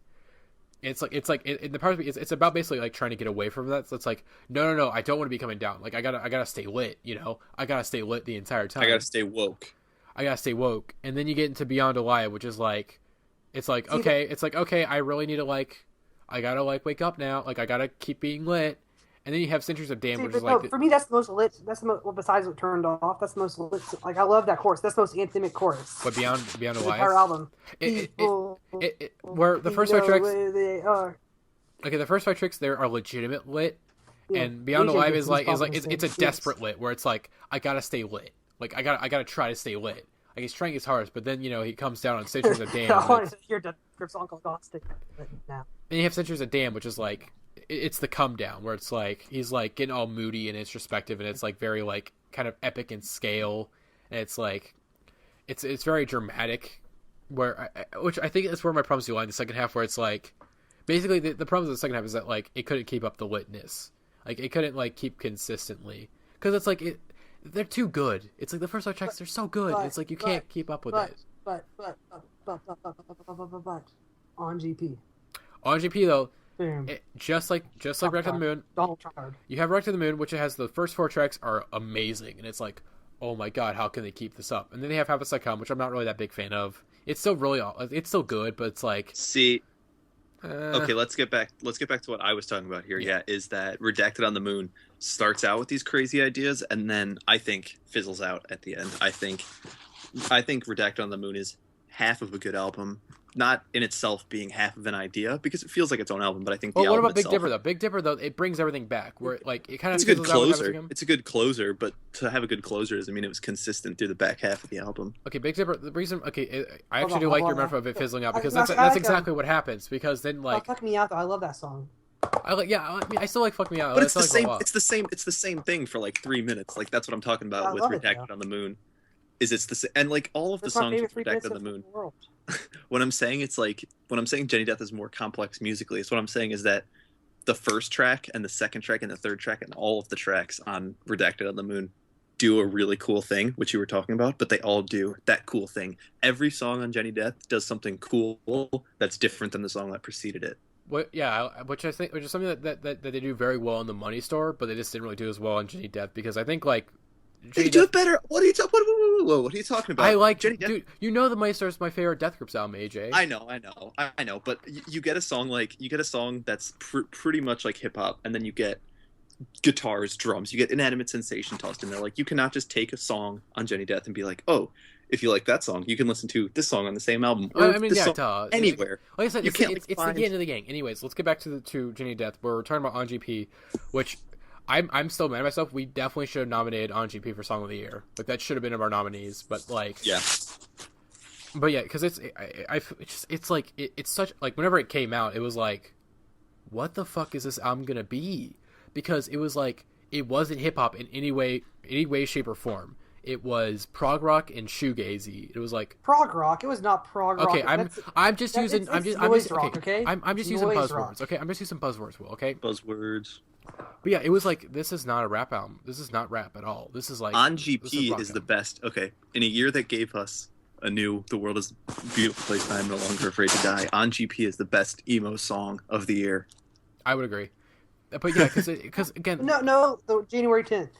It's the part of it's about basically like trying to get away from that. So it's like no, I don't want to be coming down. Like I gotta stay lit. I gotta stay lit the entire time. I gotta stay woke. And then you get into Beyond a Lie, which is like, okay, I really need to I gotta wake up now. Like I gotta keep being lit. And then you have Centuries of Damn, which is like... for me, that's the most lit. That's the most... Well, besides what turned off, that's the most lit. Like, I love that chorus. That's the most anthemic chorus. But Beyond a Lie? The entire album. Where the first 5 tracks... Okay, the first 5 tracks there are legitimate lit. Yeah, and Beyond a Lie is it's a desperate lit, where it's like, I gotta stay lit. Like, I gotta try to stay lit. Like, he's trying his hardest, but then, he comes down on Centuries of Damn. I want to hear the song called God Stay Lit now. And you have Centuries of Damn, which is like... It's the come down where it's like he's like getting all moody and introspective, and it's like very like kind of epic in scale, and it's like it's very dramatic. Which I think is where my problems do lie in the second half, where it's like basically the problem with the second half is that like it couldn't keep up the litness. Like it couldn't like keep consistently because it's like they're too good. It's like the first 5 tracks, they're so good. It's like you can't keep up with it. But on GP. On GP though, Boom. just like Wrecked on the Moon, Donald Trump. you have Wrecked on the Moon, which has the first 4 tracks are amazing, and it's like, oh my god, how can they keep this up? And then they have Have a Psychom, which I'm not really that big fan of. It's still it's still good, but it's like, see, okay, let's get back to what I was talking about here. Yeah, is that Redacted on the Moon starts out with these crazy ideas, and then I think fizzles out at the end. I think Redacted on the Moon is half of a good album. Not in itself being half of an idea, because it feels like its own album, but I think the album what about Big itself, Dipper though? Big Dipper though, it brings everything back. Where like it kind of it's a good closer. It's a good closer, but to have a good closer doesn't mean it was consistent through the back half of the album. Okay, Big Dipper. The reason, I actually do like your metaphor of it fizzling out because that's exactly what happens. Because then like, Fuck Me Out though, I love that song. I still like Fuck Me Out. But it's the same. It's the same thing for like 3 minutes. Like that's what I'm talking about with Redacted on the Moon. It's the same, and like all of the songs with Redacted on the Moon. When I'm saying Jenny Death is more complex musically, it's what I'm saying is that the first track and the second track and the third track and all of the tracks on Redacted on the Moon do a really cool thing, which you were talking about, but they all do that cool thing. Every song on Jenny Death does something cool that's different than the song that preceded it. Which is something that they do very well in the Money Store, but they just didn't really do as well on Jenny Death because I think like they do it better. What are you talking? What are you talking about? I like Jenny Death. Dude. You know, the Money Store is my favorite Death Grips album, AJ. I know. But you get a song that's pretty much like hip hop, and then you get guitars, drums, you get Inanimate Sensation tossed in there. Like you cannot just take a song on Jenny Death and be like, oh, if you like that song, you can listen to this song on the same album. Or anywhere. Like I said, it's the end of the gang. Anyways, let's get back to Jenny Death, where we're talking about On GP, which I'm still mad at myself. We definitely should have nominated On GP for Song of the Year. Like that should have been of our nominees. But like, yeah. But yeah, because it's such like whenever it came out, it was like, what the fuck is this album gonna be? Because it was like it wasn't hip hop in any way, shape, or form. It was prog rock and shoegazy. It was like prog rock. It was not prog rock. Okay, I'm just using buzzwords. Okay, I'm just using buzzwords. Will, okay, buzzwords. But yeah, it was like this is not a rap album. This is not rap at all. This is like On GP is the best. Okay, in a year that gave us a new "The World Is a Beautiful Place and I'm No Longer Afraid to Die," On GP is the best emo song of the year. I would agree. But yeah, because again, no, the January 10th.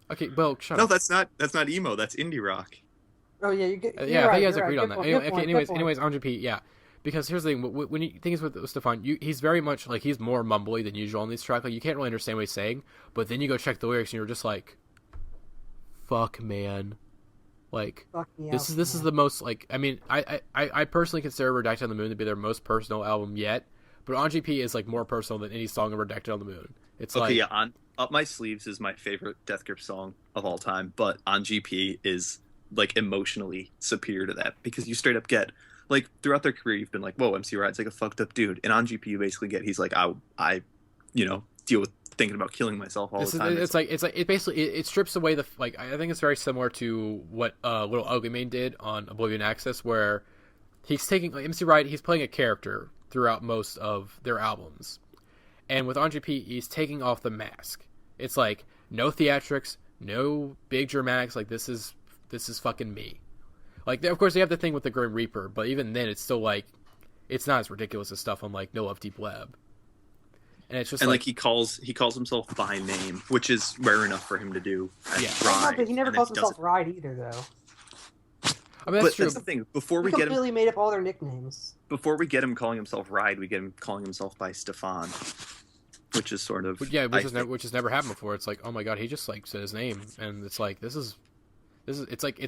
Okay, well, shut up. No, that's not emo. That's indie rock. Oh yeah, you get. I think you guys agreed on that. Anyways, On GP, yeah. Because here's the thing: when you think with Stefan, he's very much like he's more mumbly than usual on these tracks. Like you can't really understand what he's saying. But then you go check the lyrics, and you're just like, "Fuck, man!" Like this is the most like. I mean, I personally consider Redacted on the Moon to be their most personal album yet. But On GP is like more personal than any song of Redacted on the Moon. It's okay, yeah. On Up My Sleeves is my favorite Death Grip song of all time, but On GP is like emotionally superior to that because you straight up get like throughout their career you've been like, whoa, MC Ride's like a fucked up dude, and On GP you basically get he's like I deal with thinking about killing myself all the time. It basically strips away the like. I think it's very similar to what Little Ugly Mane did on Oblivion Access, where he's taking like, MC Ride. He's playing a character throughout most of their albums, and with On GP, he's taking off the mask. It's like no theatrics, no big dramatics. Like this is fucking me. Like of course they have the thing with the Grim Reaper, but even then it's still like it's not as ridiculous as stuff on like No Love Deep Web. And it's just like he calls himself by name, which is rare enough for him to do. Ride, but he never calls himself Ride either, though. I mean, that's true. That's the thing. Before we completely made up all their nicknames. Before we get him calling himself Ride, we get him calling himself by Stefan, which is sort of which has never happened before. It's like, oh my god, he just like said his name, and it's like this is it's like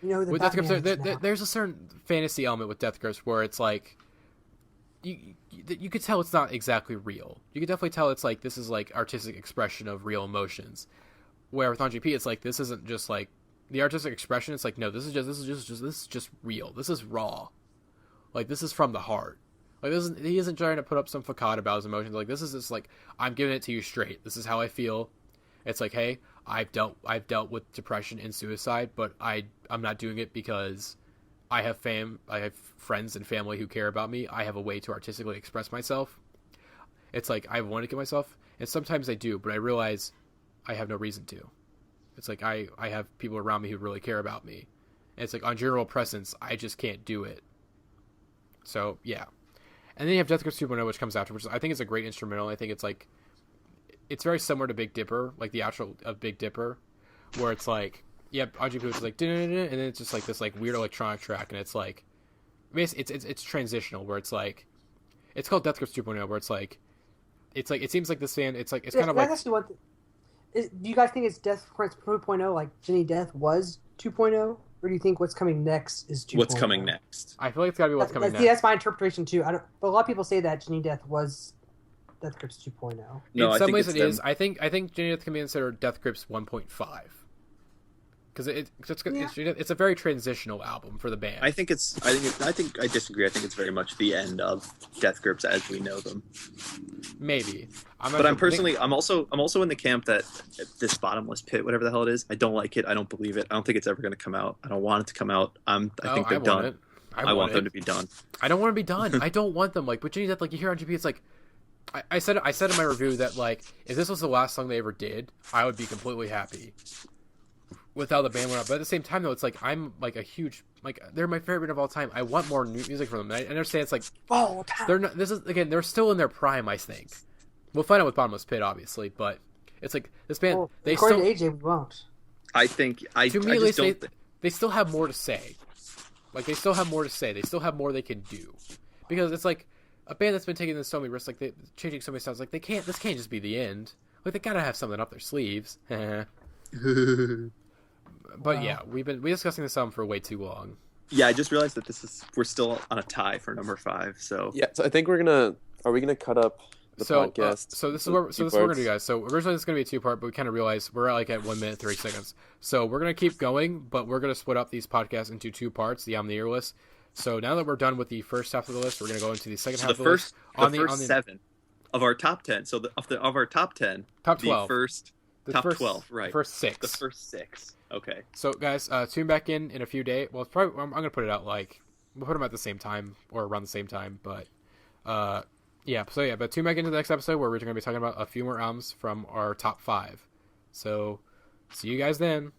with Death Grips, there's a certain fantasy element with Death Grips where it's like you could tell it's not exactly real. You could definitely tell it's like this is like artistic expression of real emotions. Where with On GP, it's like this isn't just like the artistic expression. It's like no, this is just real. This is raw. Like this is from the heart. Like he isn't trying to put up some facade about his emotions. Like this is just like I'm giving it to you straight. This is how I feel. It's like, hey, I've dealt with depression and suicide, but I'm not doing it because I have friends and family who care about me. I have a way to artistically express myself. It's like I want to kill myself, And sometimes I do, but I realize I have no reason to. It's like I have people around me who really care about me. And it's like on general presence, I just can't do it. So, yeah. And then you have Death Grips 2.0, which comes after, which I think is a great instrumental. I think it's like, it's very similar to Big Dipper, like the outro of Big Dipper, where it's like, yep, RGP is like, and then it's just like this like weird electronic track, and it's like, it's transitional, where it's like, it's called Death Grips 2.0, where it's like, it seems like this band, it's like, it's kind of like, do you guys think it's Death Grips 2.0, like Jenny Death was 2.0? Or do you think what's coming next is 2.0? What's coming next? I feel like it's got to be what's coming next. See, that's my interpretation too. But a lot of people say that Jenny Death was Death Grips 2.0. No, in some ways it is. I think Jenny Death can be considered Death Grips 1.5. Because it's a very transitional album for the band. I think I disagree. I think it's very much the end of Death Grips as we know them. Maybe. I'm also in the camp that this Bottomless Pit, whatever the hell it is, I don't like it. I don't believe it. I don't think it's ever going to come out. I don't want it to come out. I think they're done. I want them to be done. I don't want to be done. I don't want them. Like, but Jenny Death, like you hear on GP, it's like, I said in my review that like if this was the last song they ever did, I would be completely happy with how the band went up. But at the same time, though, it's like I'm like a huge they're my favorite of all time. I want more new music from them. And I understand it's like they're not. This is again, they're still in their prime. I think we'll find out with Bottomless Pit, obviously, but it's like this band. Well, they according still to AJ, we won't. I think they still have more to say. Like they still have more to say. They still have more they can do, because it's like a band that's been taking so many risks, like they changing so many styles. Like this can't just be the end. Like they gotta have something up their sleeves. But yeah, we've been discussing this album for way too long. Yeah, I just realized that we're still on a tie for number 5. So yeah, so I think are we gonna cut up the podcast? So this is what we're gonna do, guys. So originally it's gonna be a 2-part, but we kind of realized we're like at 1 minute 30 seconds. So we're gonna keep going, but we're gonna split up these podcasts into 2 parts. The album of the year list. So now that we're done with the first half of the list, we're gonna go into the second half of the list. The first 7 of our top 10. So of our top 10, top 12, top 12, right? First 6. The first 6. Okay. So guys, tune back in a few days. Well, it's probably I'm gonna put it out like we'll put them at the same time or around the same time. But yeah. So yeah, but tune back into the next episode where we're gonna be talking about a few more albums from our top 5. So see you guys then.